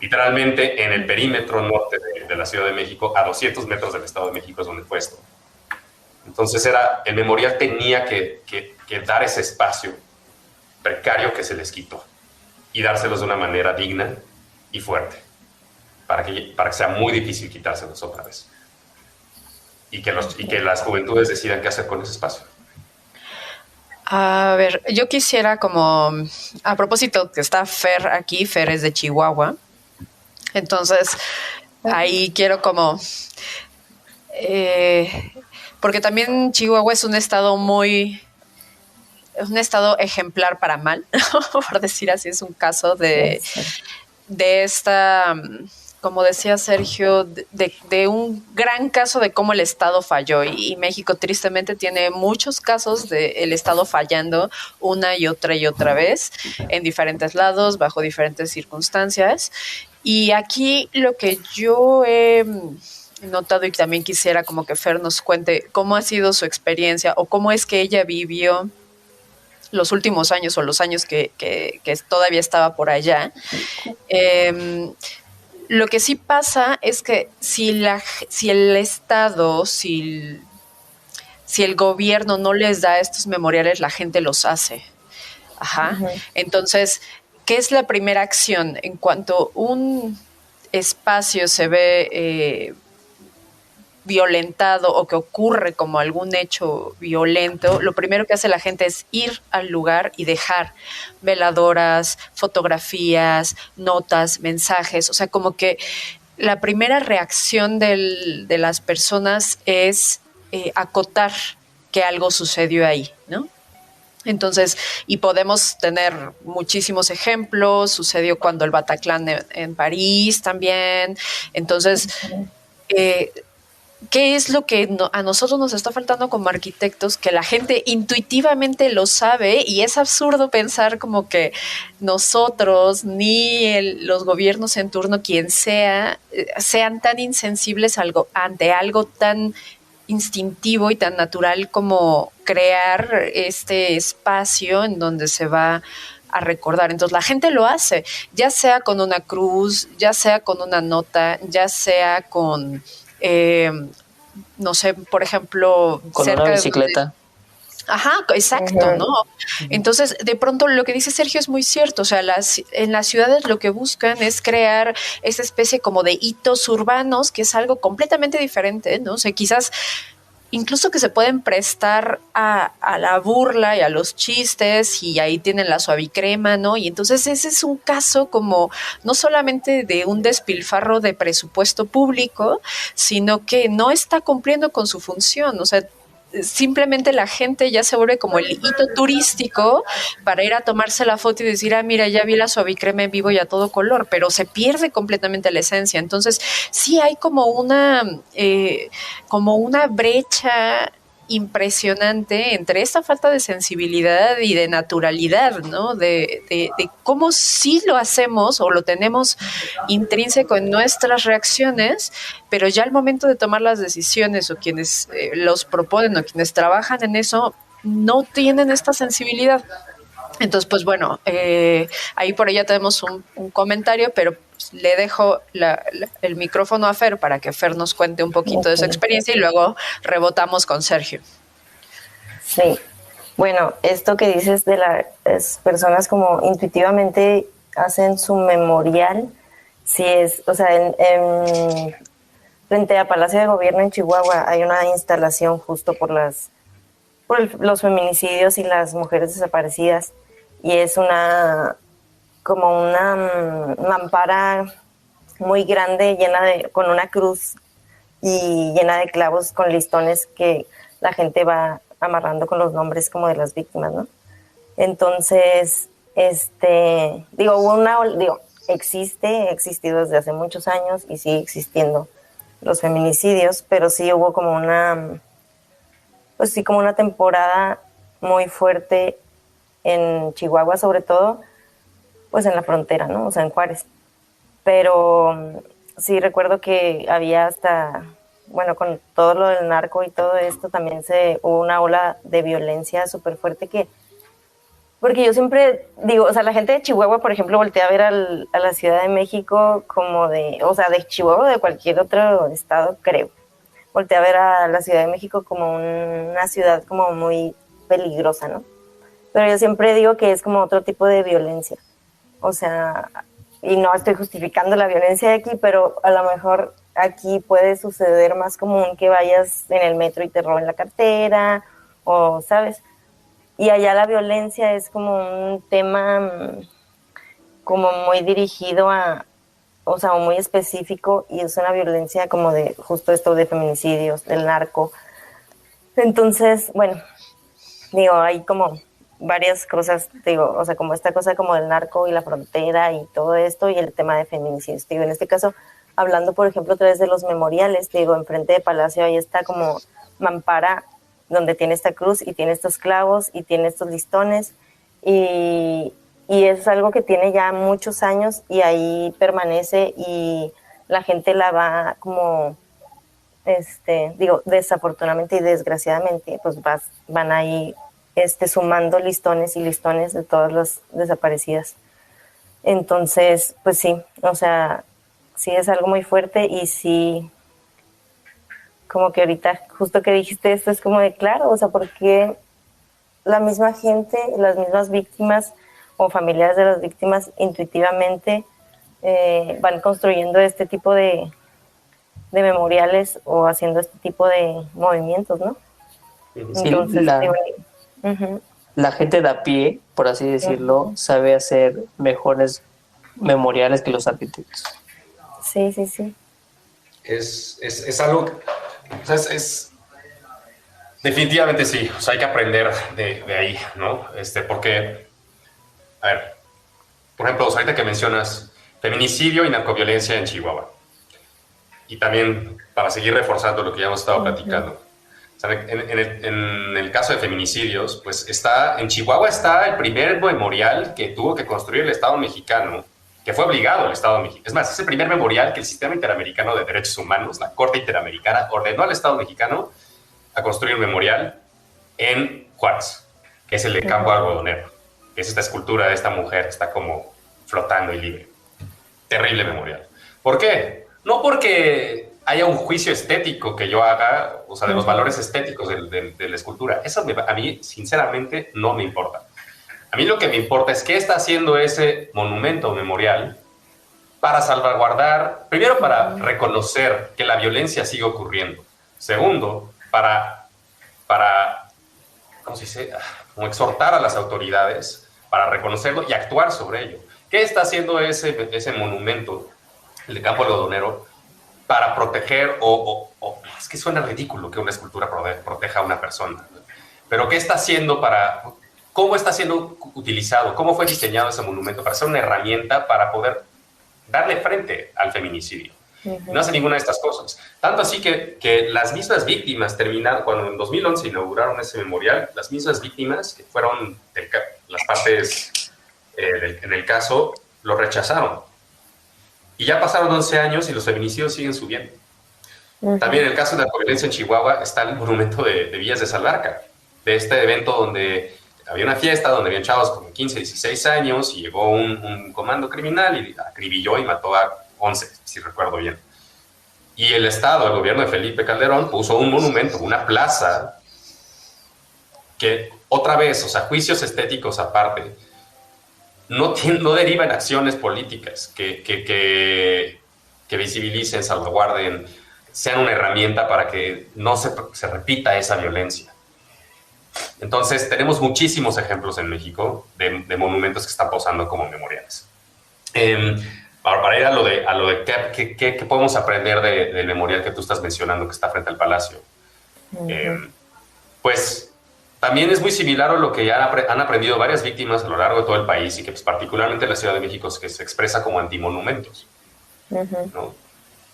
literalmente en el perímetro norte de la Ciudad de México, a 200 metros del Estado de México es donde fue esto. Entonces el memorial tenía que dar ese espacio precario que se les quitó y dárselos de una manera digna y fuerte para que sea muy difícil quitárselos otra vez y que las juventudes decidan qué hacer con ese espacio. A ver, yo quisiera a propósito que está Fer aquí, Fer es de Chihuahua, entonces ahí quiero porque también Chihuahua es un estado ejemplar para mal, por decir así, es un caso de esta, como decía Sergio, de un gran caso de cómo el Estado falló y México tristemente tiene muchos casos del Estado fallando una y otra vez en diferentes lados, bajo diferentes circunstancias. Y aquí lo que yo he notado y también quisiera como que Fer nos cuente cómo ha sido su experiencia o cómo es que ella vivió los últimos años o los años que todavía estaba por allá. Lo que sí pasa es que si el Estado, si el gobierno no les da estos memoriales, la gente los hace. Ajá. Uh-huh. Entonces, ¿qué es la primera acción? En cuanto un espacio se ve violentado o que ocurre como algún hecho violento, lo primero que hace la gente es ir al lugar y dejar veladoras, fotografías, notas, mensajes. O sea, como que la primera reacción de las personas es acotar que algo sucedió ahí, ¿no? Entonces, y podemos tener muchísimos ejemplos, sucedió cuando el Bataclan en París también. Entonces, ¿qué es lo que a nosotros nos está faltando como arquitectos? Que la gente intuitivamente lo sabe, y es absurdo pensar como que nosotros ni los gobiernos en turno, quien sea, sean tan insensibles ante algo tan instintivo y tan natural como crear este espacio en donde se va a recordar. Entonces la gente lo hace, ya sea con una cruz, ya sea con una nota, ya sea con, no sé, por ejemplo, con cerca una bicicleta. Ajá, exacto, ¿no? Entonces, de pronto lo que dice Sergio es muy cierto, o sea, en las ciudades lo que buscan es crear esa especie como de hitos urbanos, que es algo completamente diferente, ¿no? O sea, quizás incluso que se pueden prestar a la burla y a los chistes, y ahí tienen la suavicrema, ¿no? Y entonces ese es un caso como no solamente de un despilfarro de presupuesto público, sino que no está cumpliendo con su función. O sea, simplemente la gente ya se vuelve como el hito turístico para ir a tomarse la foto y decir, mira, ya vi la suavicrema en vivo y a todo color, pero se pierde completamente la esencia. Entonces, sí hay como una brecha impresionante entre esta falta de sensibilidad y de naturalidad, ¿no? De cómo sí lo hacemos o lo tenemos intrínseco en nuestras reacciones, pero ya al momento de tomar las decisiones, o quienes los proponen o quienes trabajan en eso, no tienen esta sensibilidad. Entonces, pues bueno, ahí por allá tenemos un comentario, pero le dejo el micrófono a Fer para que Fer nos cuente un poquito de su experiencia y luego rebotamos con Sergio. Sí, bueno, esto que dices de las personas como intuitivamente hacen su memorial, sí es, o sea, frente a Palacio de Gobierno en Chihuahua hay una instalación justo por los feminicidios y las mujeres desaparecidas, y es como una mampara muy grande con una cruz y llena de clavos con listones que la gente va amarrando con los nombres como de las víctimas, ¿no? Entonces, ha existido desde hace muchos años y sigue existiendo los feminicidios, pero sí hubo como como una temporada muy fuerte en Chihuahua, sobre todo, pues en la frontera, ¿no? O sea, en Juárez. Pero sí recuerdo que había bueno, con todo lo del narco y todo esto, también hubo una ola de violencia súper fuerte porque yo siempre digo, o sea, la gente de Chihuahua, por ejemplo, voltea a ver a la Ciudad de México como de Chihuahua o de cualquier otro estado, creo. Voltea a ver a la Ciudad de México como una ciudad como muy peligrosa, ¿no? Pero yo siempre digo que es como otro tipo de violencia. O sea, y no estoy justificando la violencia de aquí, pero a lo mejor aquí puede suceder más común que vayas en el metro y te roben la cartera, o, ¿sabes? Y allá la violencia es como un tema como muy dirigido o sea, muy específico, y es una violencia como de justo esto de feminicidios, del narco. Entonces, bueno, digo, hay como varias cosas, digo, o sea, como esta cosa como del narco y la frontera y todo esto, y el tema de feminicidios. Digo, en este caso, hablando, por ejemplo, otra vez de los memoriales, digo, enfrente de Palacio ahí está como mampara, donde tiene esta cruz y tiene estos clavos y tiene estos listones, y es algo que tiene ya muchos años y ahí permanece, y la gente la va como, digo, desafortunadamente y desgraciadamente, pues van ahí sumando listones y listones de todas las desaparecidas. Entonces, pues sí, o sea, sí es algo muy fuerte, y sí, como que ahorita, justo que dijiste esto, es como de claro, o sea, porque la misma gente, las mismas víctimas o familiares de las víctimas intuitivamente van construyendo este tipo de memoriales o haciendo este tipo de movimientos, ¿no? Sí, Entonces, la gente de a pie, por así decirlo, sabe hacer mejores memoriales que los arquitectos. Sí. Es algo, o sea, definitivamente sí, o sea, hay que aprender de ahí, ¿no? Porque, a ver, por ejemplo, ahorita que mencionas feminicidio y narcoviolencia en Chihuahua, y también para seguir reforzando lo que ya hemos estado platicando, o sea, en el caso de feminicidios, pues en Chihuahua está el primer memorial que tuvo que construir el Estado mexicano, que fue obligado el Estado mexicano. Es más, es el primer memorial que el Sistema Interamericano de Derechos Humanos, la Corte Interamericana, ordenó al Estado mexicano a construir un memorial en Juárez, que es el de Campo Algodonero, que es esta escultura de esta mujer que está como flotando y libre. Terrible memorial. ¿Por qué? No porque haya un juicio estético que yo haga, o sea, de los valores estéticos de la escultura. Eso a mí, sinceramente, no me importa. A mí lo que me importa es qué está haciendo ese monumento memorial para salvaguardar, primero para reconocer que la violencia sigue ocurriendo. Segundo, para ¿cómo se dice? Como exhortar a las autoridades para reconocerlo y actuar sobre ello. ¿Qué está haciendo ese monumento, el de Campo Algodonero, para proteger es que suena ridículo que una escultura proteja a una persona, pero qué está haciendo cómo está siendo utilizado, cómo fue diseñado ese monumento para ser una herramienta para poder darle frente al feminicidio? No hace ninguna de estas cosas. Tanto así que las mismas víctimas terminaron, cuando en 2011 inauguraron ese memorial, las mismas víctimas que fueron las partes en el caso, lo rechazaron. Y ya pasaron 11 años y los feminicidios siguen subiendo. También en el caso de la violencia en Chihuahua está el monumento de Villas de Salvarca, de este evento donde había una fiesta, donde habían chavos con 15, 16 años y llegó un comando criminal y acribilló y mató a 11, si recuerdo bien. Y el Estado, el gobierno de Felipe Calderón, puso un monumento, una plaza, que otra vez, o sea, juicios estéticos aparte, no derivan acciones políticas que visibilicen, salvaguarden, sean una herramienta para que no se repita esa violencia. Entonces, tenemos muchísimos ejemplos en México de monumentos que están posando como memoriales. Para ir a lo de qué podemos aprender del memorial que tú estás mencionando, que está frente al Palacio, pues también es muy similar a lo que ya han aprendido varias víctimas a lo largo de todo el país y que pues, particularmente en la Ciudad de México que se expresa como antimonumentos, ¿no?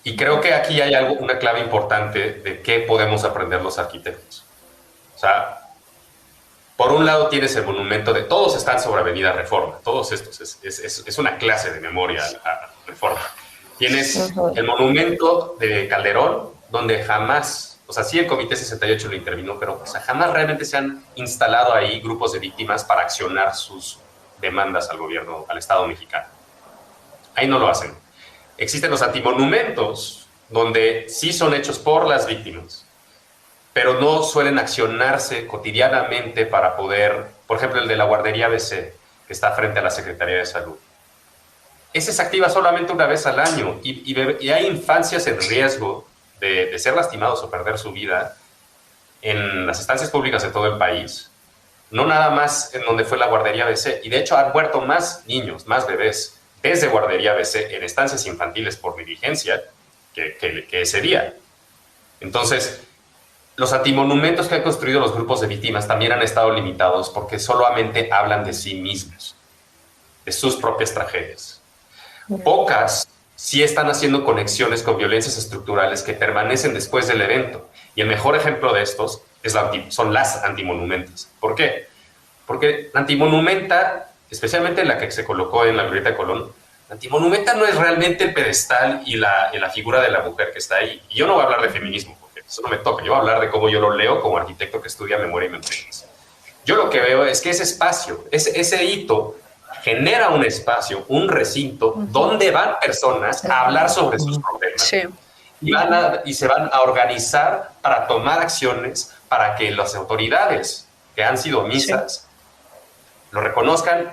Y creo que aquí hay una clave importante de qué podemos aprender los arquitectos. O sea, por un lado tienes el monumento de todos están sobre Avenida Reforma, todos estos, es una clase de memoria a Reforma. Tienes el monumento de Calderón, donde jamás, o sea, sí el Comité 68 lo intervino, pero o sea, jamás realmente se han instalado ahí grupos de víctimas para accionar sus demandas al gobierno, al Estado mexicano. Ahí no lo hacen. Existen los antimonumentos, donde sí son hechos por las víctimas, pero no suelen accionarse cotidianamente para poder, por ejemplo, el de la guardería ABC, que está frente a la Secretaría de Salud. Ese se activa solamente una vez al año y hay infancias en riesgo de ser lastimados o perder su vida en las estancias públicas de todo el país, no nada más en donde fue la guardería ABC. Y de hecho han muerto más niños, más bebés, desde guardería ABC en estancias infantiles por negligencia que ese día. Entonces, los antimonumentos que han construido los grupos de víctimas también han estado limitados porque solamente hablan de sí mismos, de sus propias tragedias. Pocas sí están haciendo conexiones con violencias estructurales que permanecen después del evento. Y el mejor ejemplo de estos son las antimonumentas. ¿Por qué? Porque la antimonumenta, especialmente la que se colocó en la Glorieta de Colón, la antimonumenta no es realmente el pedestal y la figura de la mujer que está ahí. Y yo no voy a hablar de feminismo, porque eso no me toca. Yo voy a hablar de cómo yo lo leo como arquitecto que estudia memoria y memorias. Yo lo que veo es que ese espacio, ese hito, genera un espacio, un recinto, donde van personas a hablar sobre sus problemas. Sí. Y se van a organizar para tomar acciones para que las autoridades que han sido omisas lo reconozcan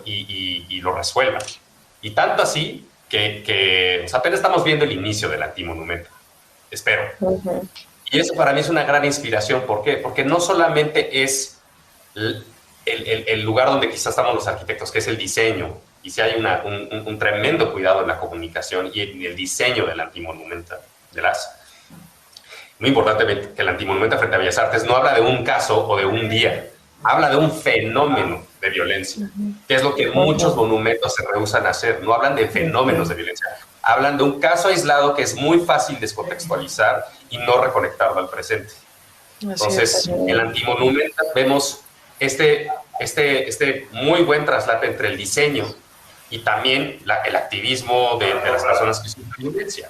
y lo resuelvan. Y tanto así que apenas estamos viendo el inicio del antimonumento. espero. Y eso para mí es una gran inspiración. ¿Por qué? Porque no solamente es el lugar donde quizás estamos los arquitectos, que es el diseño, y si hay un tremendo cuidado en la comunicación y en el diseño del antimonumenta, muy importante que el antimonumenta frente a Bellas Artes no habla de un caso o de un día, habla de un fenómeno de violencia, que es lo que muchos monumentos se rehúsan a hacer. No hablan de fenómenos de violencia, hablan de un caso aislado que es muy fácil descontextualizar y no reconectarlo al presente. Entonces, en el antimonumenta vemos este muy buen traslate entre el diseño y también el activismo de las personas que sufren violencia.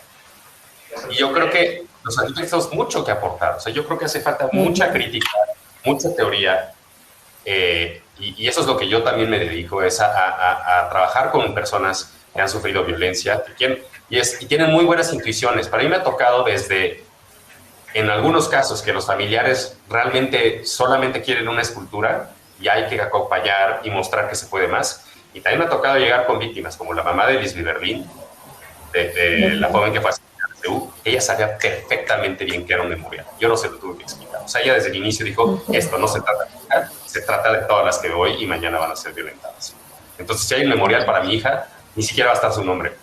Y yo creo que los arquitectos mucho que aportar. O sea, yo creo que hace falta mucha crítica, mucha teoría, y eso es lo que yo también me dedico, es a trabajar con personas que han sufrido violencia y tienen muy buenas intuiciones. Para mí me ha tocado desde, en algunos casos, que los familiares realmente solamente quieren una escultura y hay que acompañar y mostrar que se puede más. Y también me ha tocado llegar con víctimas, como la mamá de Lisbeth Berlín, de la joven que fue asesinada en Seúl. Ella sabía perfectamente bien que era un memorial. Yo no se lo tuve que explicar. O sea, ella desde el inicio dijo, esto no se trata de explicar, se trata de todas las que voy y mañana van a ser violentadas. Entonces, si hay un memorial para mi hija, ni siquiera va a estar su nombre.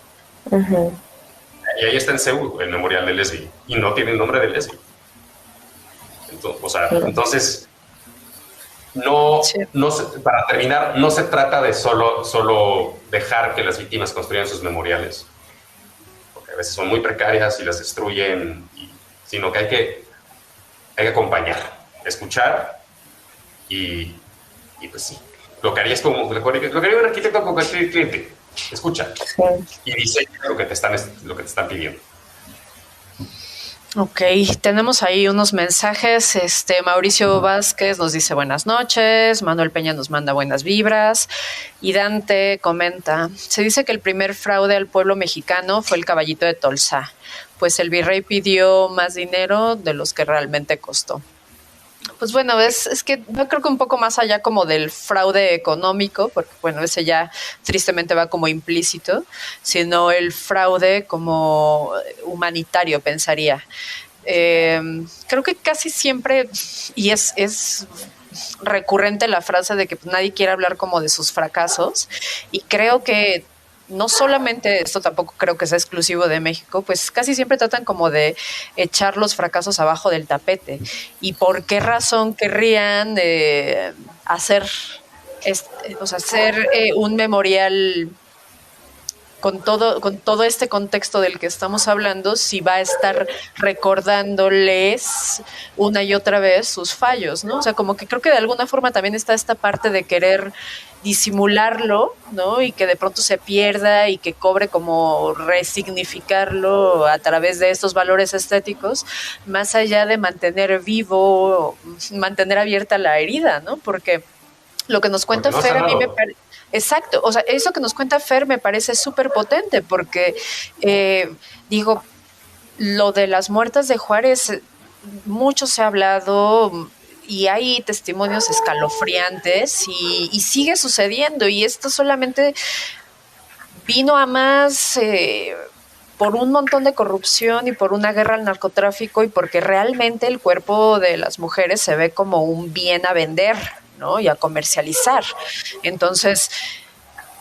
Y ahí está en Seúl, el memorial de Leslie, y no tiene el nombre de Leslie. Entonces para terminar, no se trata de solo dejar que las víctimas construyan sus memoriales, porque a veces son muy precarias y las destruyen, sino que hay que acompañar, escuchar y pues sí. Lo que haría es como lo que haría un arquitecto con cualquier cliente. Escucha y diseña lo que te están pidiendo. Ok, tenemos ahí unos mensajes. Mauricio Vázquez nos dice buenas noches, Manuel Peña nos manda buenas vibras y Dante comenta, se dice que el primer fraude al pueblo mexicano fue el caballito de Tolsa, pues el virrey pidió más dinero de los que realmente costó. Pues bueno, es que yo creo que un poco más allá como del fraude económico, porque bueno, ese ya tristemente va como implícito, sino el fraude como humanitario, pensaría. Creo que casi siempre, y es recurrente la frase de que nadie quiere hablar como de sus fracasos, y creo que no solamente esto, tampoco creo que sea exclusivo de México, pues casi siempre tratan como de echar los fracasos abajo del tapete. ¿Y por qué razón querrían hacer un memorial con todo este contexto del que estamos hablando, si va a estar recordándoles una y otra vez sus fallos, ¿no? O sea, como que creo que de alguna forma también está esta parte de querer disimularlo, ¿no? Y que de pronto se pierda y que cobre como resignificarlo a través de estos valores estéticos, más allá de mantener vivo, mantener abierta la herida, ¿no? Porque lo que nos cuenta Fer a mí me parece... Exacto, o sea, eso que nos cuenta Fer me parece súper potente porque, lo de las muertas de Juárez, mucho se ha hablado y hay testimonios escalofriantes y sigue sucediendo y esto solamente vino a más por un montón de corrupción y por una guerra al narcotráfico y porque realmente el cuerpo de las mujeres se ve como un bien a vender, ¿no? Y a comercializar. Entonces,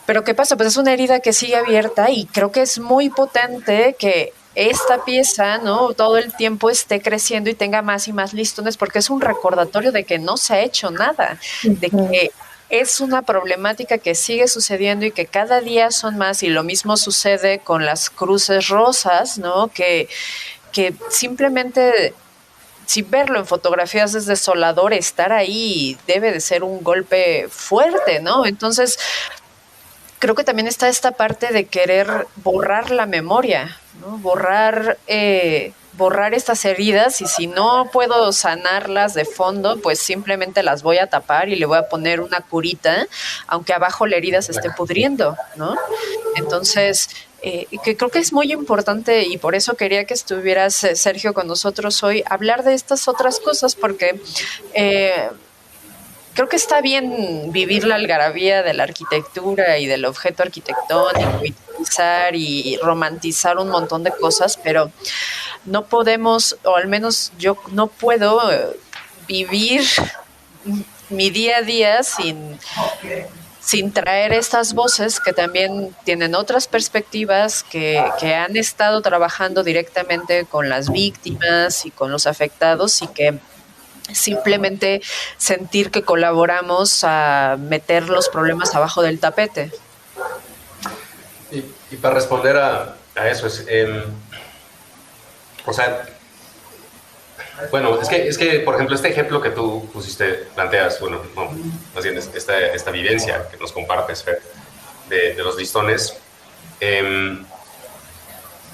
¿pero qué pasa? Pues es una herida que sigue abierta y creo que es muy potente que esta pieza, ¿no? Todo el tiempo esté creciendo y tenga más y más listones porque es un recordatorio de que no se ha hecho nada, de que es una problemática que sigue sucediendo y que cada día son más y lo mismo sucede con las cruces rosas, ¿no? Que simplemente... Si verlo en fotografías es desolador, estar ahí debe de ser un golpe fuerte, ¿no? Entonces, creo que también está esta parte de querer borrar la memoria, ¿no? Borrar estas heridas y si no puedo sanarlas de fondo, pues simplemente las voy a tapar y le voy a poner una curita, aunque abajo la herida se esté pudriendo, ¿no? Entonces... que creo que es muy importante y por eso quería que estuvieras, Sergio, con nosotros hoy, hablar de estas otras cosas porque creo que está bien vivir la algarabía de la arquitectura y del objeto arquitectónico y utilizar y romantizar un montón de cosas, pero no podemos, o al menos yo no puedo vivir mi día a día sin traer estas voces que también tienen otras perspectivas, que han estado trabajando directamente con las víctimas y con los afectados, y que simplemente sentir que colaboramos a meter los problemas abajo del tapete. Y para responder a eso, o sea, bueno, es que, por ejemplo, este ejemplo que tú planteas, bueno, no, más bien esta vivencia que nos compartes, Fer, de los listones,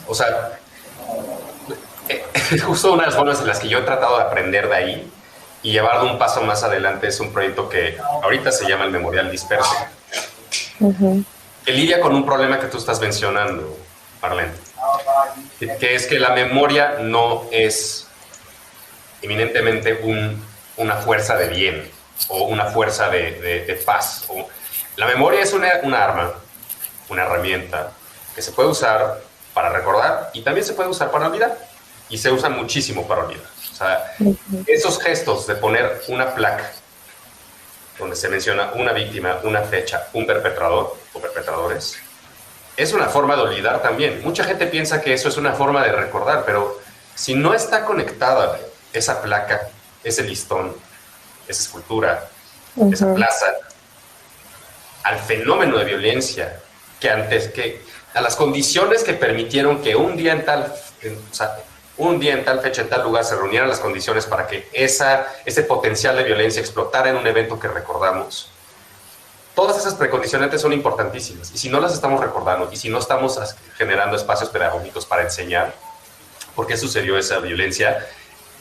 o sea, justo una de las formas en las que yo he tratado de aprender de ahí y llevarlo un paso más adelante es un proyecto que ahorita se llama el Memorial Disperso, que lidia con un problema que tú estás mencionando, Marlene, que es que la memoria no es eminentemente una fuerza de bien o una fuerza de paz. La memoria es una arma, una herramienta que se puede usar para recordar y también se puede usar para olvidar, y se usa muchísimo para olvidar. O sea, esos gestos de poner una placa donde se menciona una víctima, una fecha, un perpetrador o perpetradores, es una forma de olvidar también. Mucha gente piensa que eso es una forma de recordar, pero si no está conectada esa placa, ese listón, esa escultura, esa plaza, al fenómeno de violencia, a las condiciones que permitieron que un día en tal fecha, en tal lugar, se reunieran las condiciones para que ese potencial de violencia explotara en un evento que recordamos. Todas esas precondicionantes son importantísimas, y si no las estamos recordando, y si no estamos generando espacios pedagógicos para enseñar por qué sucedió esa violencia,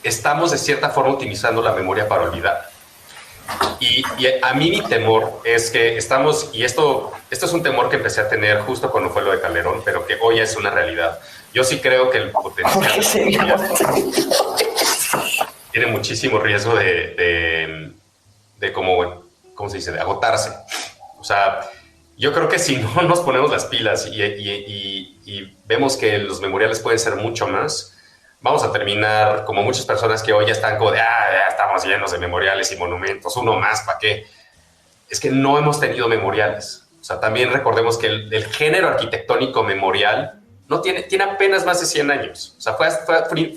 estamos de cierta forma utilizando la memoria para olvidar. Y a mí mi temor es que estamos, y esto es un temor que empecé a tener justo cuando fue lo de Calderón, pero que hoy es una realidad. Yo sí creo que el potencial tiene muchísimo riesgo de ¿cómo se dice?, de agotarse. O sea, yo creo que si no nos ponemos las pilas y vemos que los memoriales pueden ser mucho más, vamos a terminar como muchas personas que hoy ya están como ya estamos llenos de memoriales y monumentos, uno más, ¿para qué? Es que no hemos tenido memoriales. O sea, también recordemos que el género arquitectónico memorial no tiene apenas más de 100 años. O sea, fue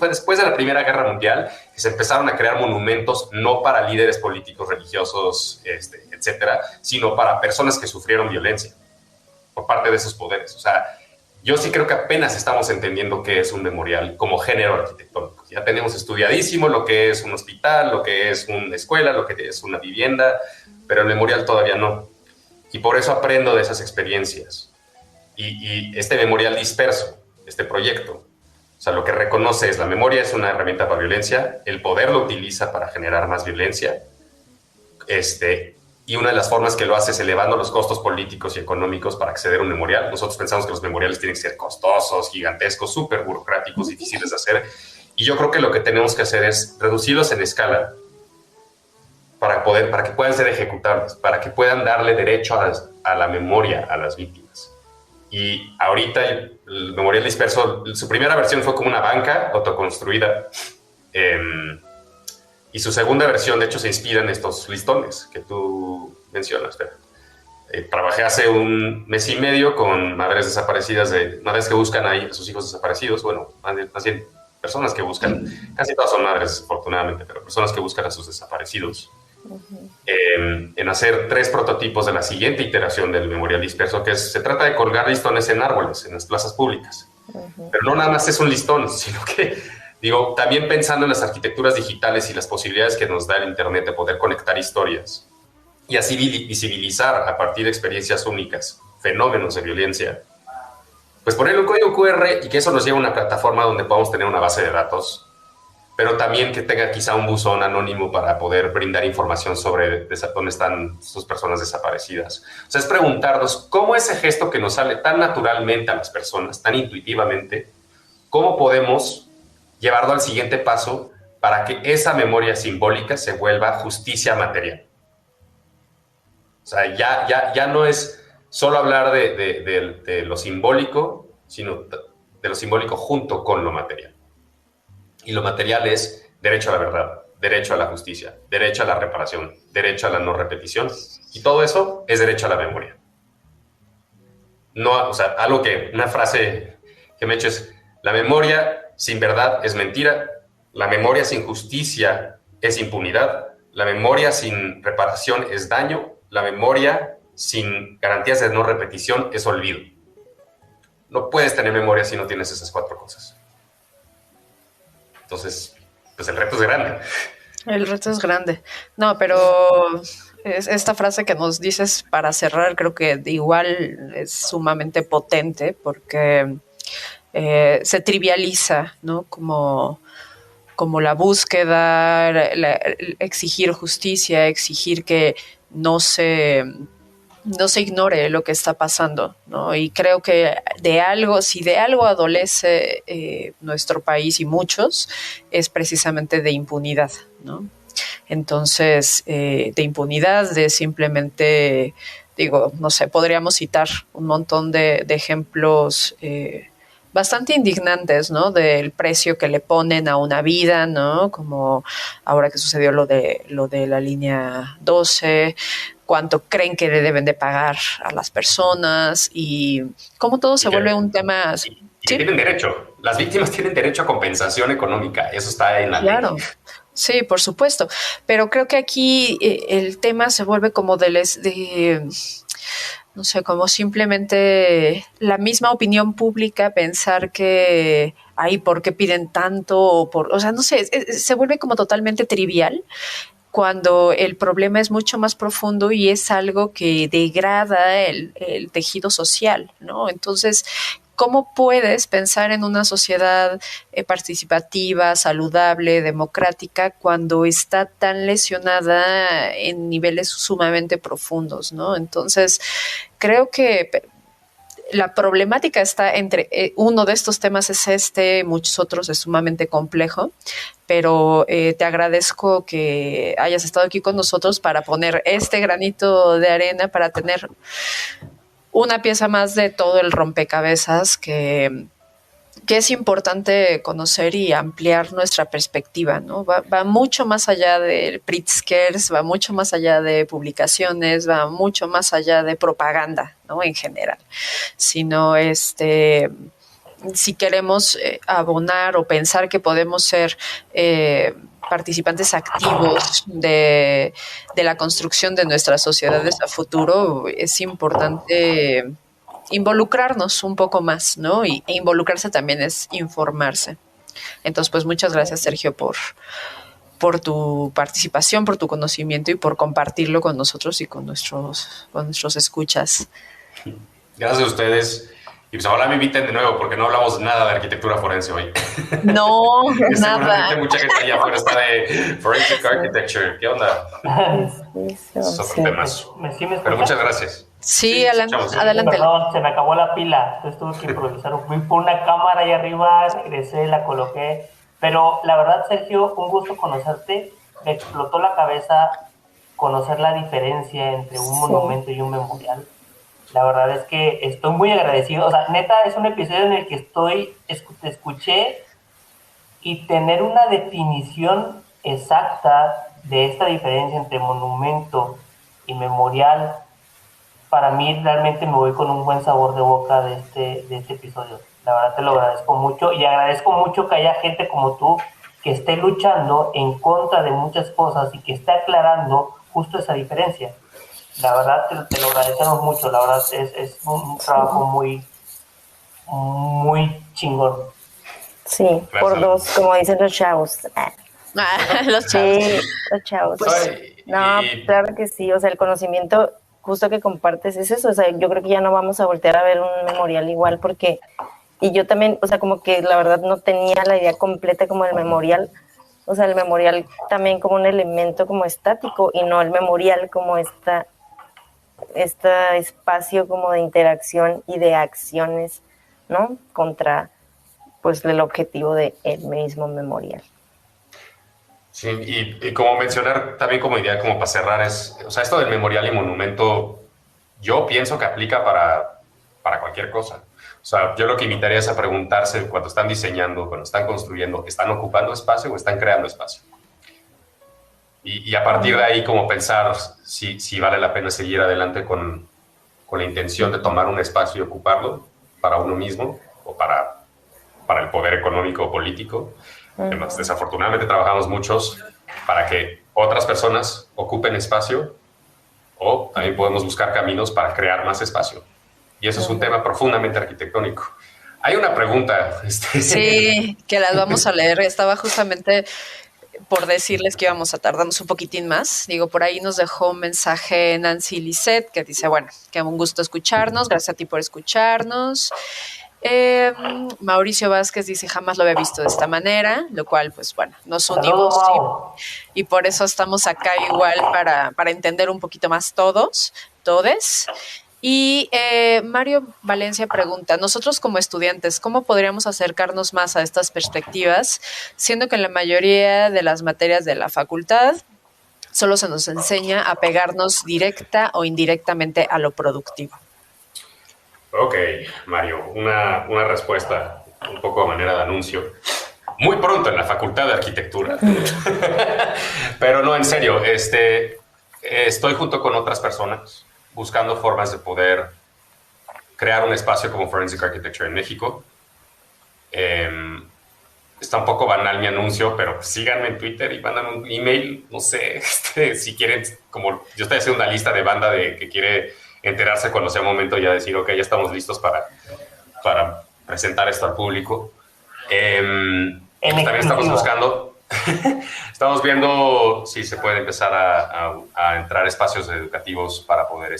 después de la Primera Guerra Mundial que se empezaron a crear monumentos no para líderes políticos, religiosos, etcétera, sino para personas que sufrieron violencia por parte de esos poderes. O sea, yo sí creo que apenas estamos entendiendo qué es un memorial como género arquitectónico. Ya tenemos estudiadísimo lo que es un hospital, lo que es una escuela, lo que es una vivienda, pero el memorial todavía no. Y por eso aprendo de esas experiencias. Y este memorial disperso, este proyecto, o sea, lo que reconoce es la memoria es una herramienta para violencia, el poder lo utiliza para generar más violencia, y una de las formas que lo hace es elevando los costos políticos y económicos para acceder a un memorial. Nosotros pensamos que los memoriales tienen que ser costosos, gigantescos, súper burocráticos, difíciles de hacer, y yo creo que lo que tenemos que hacer es reducirlos en escala para que puedan ser ejecutables, para que puedan darle derecho a la memoria a las víctimas. Y ahorita el memorial disperso, su primera versión fue como una banca autoconstruida, y su segunda versión, de hecho, se inspira en estos listones que tú mencionas. Trabajé hace un mes y medio con madres desaparecidas, madres que buscan ahí a sus hijos desaparecidos, bueno, más bien personas que buscan, casi todas son madres, afortunadamente, pero personas que buscan a sus desaparecidos. En hacer 3 prototipos de la siguiente iteración del memorial disperso, se trata de colgar listones en árboles, en las plazas públicas. Pero no nada más es un listón, sino que, también pensando en las arquitecturas digitales y las posibilidades que nos da el Internet de poder conectar historias y así visibilizar a partir de experiencias únicas, fenómenos de violencia, pues ponerle un código QR y que eso nos lleve a una plataforma donde podamos tener una base de datos, pero también que tenga quizá un buzón anónimo para poder brindar información sobre dónde están sus personas desaparecidas. O sea, es preguntarnos cómo ese gesto que nos sale tan naturalmente a las personas, tan intuitivamente, cómo podemos llevarlo al siguiente paso para que esa memoria simbólica se vuelva justicia material. O sea, ya no es solo hablar de lo simbólico, sino de lo simbólico junto con lo material. Y lo material es derecho a la verdad, derecho a la justicia, derecho a la reparación, derecho a la no repetición. Y todo eso es derecho a la memoria. No, o sea, una frase que me he hecho es: la memoria sin verdad es mentira, la memoria sin justicia es impunidad, la memoria sin reparación es daño, la memoria sin garantías de no repetición es olvido. No puedes tener memoria si no tienes esas 4 cosas. Entonces, pues el reto es grande. El reto es grande. No, pero esta frase que nos dices para cerrar, creo que igual es sumamente potente porque se trivializa, ¿no? Como la búsqueda, exigir justicia, exigir que no se ignore lo que está pasando, ¿no? Y creo que si de algo adolece nuestro país y muchos, es precisamente de impunidad, ¿no? Entonces, de impunidad, de simplemente, digo, no sé, podríamos citar un montón de ejemplos bastante indignantes, ¿no? Del precio que le ponen a una vida, ¿no? Como ahora que sucedió lo de la línea 12, cuánto creen que le deben de pagar a las personas y cómo todo se vuelve un tema. Y tienen derecho. Las víctimas tienen derecho a compensación económica. Eso está en la ley. Claro. Sí, por supuesto. Pero creo que aquí el tema se vuelve como no sé, como simplemente la misma opinión pública pensar que, ay, ¿por qué piden tanto? O sea, no sé, se vuelve como totalmente trivial cuando el problema es mucho más profundo y es algo que degrada el tejido social, ¿no? Entonces, ¿cómo puedes pensar en una sociedad participativa, saludable, democrática, cuando está tan lesionada en niveles sumamente profundos, ¿no? Entonces, creo que la problemática está entre uno de estos temas es muchos otros es sumamente complejo, pero te agradezco que hayas estado aquí con nosotros para poner este granito de arena, para tener una pieza más de todo el rompecabezas que es importante conocer y ampliar nuestra perspectiva, ¿no? Va mucho más allá de Pritzkers, va mucho más allá de publicaciones, va mucho más allá de propaganda, ¿no? En general, sino si queremos abonar o pensar que podemos ser participantes activos de la construcción de nuestras sociedades a futuro, es importante involucrarnos un poco más, ¿no? E involucrarse también es informarse. Entonces, pues muchas gracias, Sergio, por tu participación, por tu conocimiento y por compartirlo con nosotros y con nuestros escuchas. Gracias a ustedes. Y pues ahora me inviten de nuevo porque no hablamos nada de arquitectura forense hoy. No, nada. Seguramente mucha gente allá afuera está de Forensic Architecture. ¿Qué onda? Es otro tema. Pero muchas gracias. Sí, adelante. Perdón, se me acabó la pila. Entonces tuve que improvisar. Fui por una cámara ahí arriba, regresé, la coloqué. Pero la verdad, Sergio, un gusto conocerte. Me explotó la cabeza conocer la diferencia entre un monumento y un memorial. La verdad es que estoy muy agradecido. O sea, neta, es un episodio en el que te escuché y tener una definición exacta de esta diferencia entre monumento y memorial, para mí realmente me voy con un buen sabor de boca de este episodio. La verdad te lo agradezco mucho y agradezco mucho que haya gente como tú que esté luchando en contra de muchas cosas y que esté aclarando justo esa diferencia. La verdad te lo agradecemos mucho, la verdad es un trabajo muy, muy chingón. Sí, gracias. Por dos, como dicen los chavos. Los chavos. Sí, los chavos. Pues, no, claro que sí, o sea, el conocimiento justo que compartes es eso, o sea, yo creo que ya no vamos a voltear a ver un memorial igual porque, y yo también, o sea, como que la verdad no tenía la idea completa como el memorial, o sea, el memorial también como un elemento como estático y no el memorial como este espacio como de interacción y de acciones, ¿no? Contra, pues, el objetivo de el mismo memorial. Sí, y como mencionar también como idea, como para cerrar, o sea, esto del memorial y monumento, yo pienso que aplica para cualquier cosa. O sea, yo lo que invitaría es a preguntarse cuando están diseñando, cuando están construyendo, ¿están ocupando espacio o están creando espacio? Y a partir de ahí, como pensar si vale la pena seguir adelante con la intención de tomar un espacio y ocuparlo para uno mismo o para el poder económico o político. Además, desafortunadamente trabajamos muchos para que otras personas ocupen espacio, o también podemos buscar caminos para crear más espacio. Y eso es un tema profundamente arquitectónico. Hay una pregunta. Sí, que las vamos a leer. Estaba justamente por decirles que íbamos a tardarnos un poquitín más. Digo, por ahí nos dejó un mensaje Nancy Lisset que dice, bueno, que un gusto escucharnos. Gracias a ti por escucharnos. Mauricio Vázquez dice, jamás lo había visto de esta manera, lo cual, pues bueno, nos unimos y por eso estamos acá igual para entender un poquito más todes. Y Mario Valencia pregunta, nosotros como estudiantes, ¿cómo podríamos acercarnos más a estas perspectivas, siendo que en la mayoría de las materias de la facultad solo se nos enseña a pegarnos directa o indirectamente a lo productivo? Ok, Mario, una respuesta un poco a manera de anuncio. Muy pronto en la Facultad de Arquitectura. Pero no, en serio, estoy junto con otras personas buscando formas de poder crear un espacio como Forensic Architecture en México. Está un poco banal mi anuncio, pero síganme en Twitter y mandan un email, no sé, si quieren, como yo estoy haciendo una lista de banda que quiere enterarse cuando sea momento ya decir, ok, ya estamos listos para presentar esto al público. También estamos buscando, estamos viendo si se puede empezar a entrar espacios educativos para poder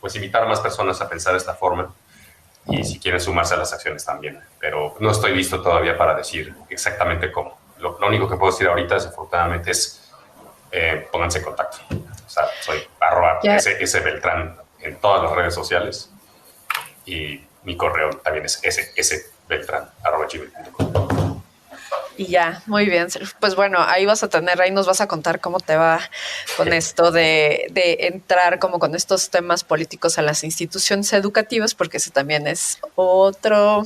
pues invitar a más personas a pensar de esta forma y si quieren sumarse a las acciones también. Pero no estoy listo todavía para decir exactamente cómo. Lo único que puedo decir ahorita, desafortunadamente, es pónganse en contacto. O sea, soy @S Beltrán en todas las redes sociales y mi correo también es sbeltran@gmail.com. Y ya, muy bien. Pues bueno, ahí nos vas a contar cómo te va con esto de entrar como con estos temas políticos a las instituciones educativas, porque ese también es otro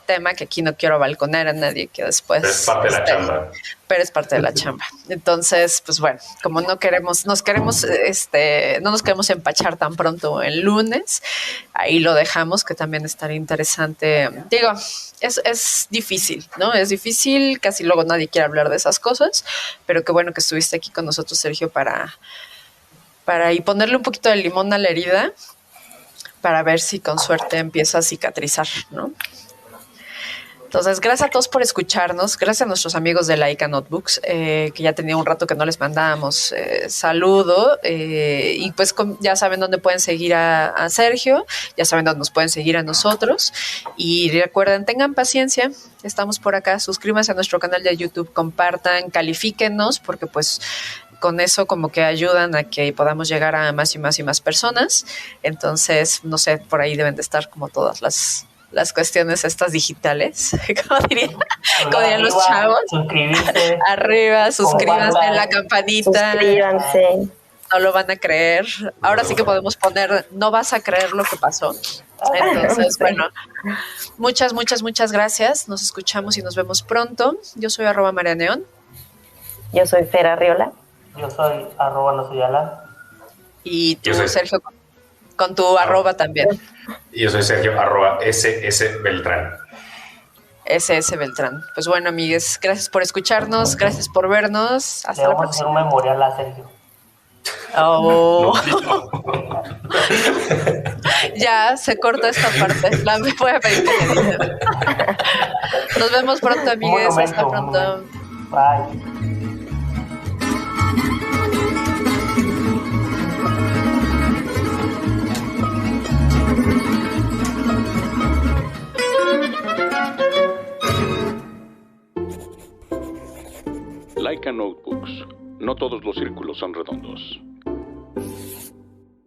tema que aquí no quiero balconear a nadie, que después... Es parte de la chamba. Pero es parte de la chamba. Entonces, pues bueno, como no nos queremos empachar tan pronto el lunes, ahí lo dejamos, que también estaría interesante. Digo, es difícil, ¿no? Es difícil, casi luego nadie quiere hablar de esas cosas, pero qué bueno que estuviste aquí con nosotros, Sergio, para y ponerle un poquito de limón a la herida, para ver si con suerte empieza a cicatrizar, ¿no? Entonces, gracias a todos por escucharnos, gracias a nuestros amigos de Laika Notebooks, que ya tenía un rato que no les mandábamos saludo, y pues ya saben dónde pueden seguir a Sergio, ya saben dónde nos pueden seguir a nosotros, y recuerden, tengan paciencia, estamos por acá, suscríbanse a nuestro canal de YouTube, compartan, califíquenos, porque pues con eso como que ayudan a que podamos llegar a más y más y más personas. Entonces, no sé, por ahí deben de estar como todas las cuestiones estas digitales, como dirían los chavos. Suscribirse. Arriba, suscríbanse en la campanita. Suscríbanse. No lo van a creer. Ahora sí que podemos poner, no vas a creer lo que pasó. Entonces, bueno, muchas gracias. Nos escuchamos y nos vemos pronto. Yo soy @marianeon. Yo soy Fer Arriola. Yo soy @nosuyala. Y tú, Sergio, con tu arroba también. Y yo soy Sergio @SS Beltrán. SS Beltrán. Pues bueno, amigues, gracias por escucharnos, gracias por vernos. Hasta la próxima. Vamos a hacer un memorial a Sergio. Oh. No. Ya se corta esta parte. Me voy a pedir que le digan. Nos vemos pronto, amigues. Hasta pronto. Bye. Laika Notebooks. No todos los círculos son redondos.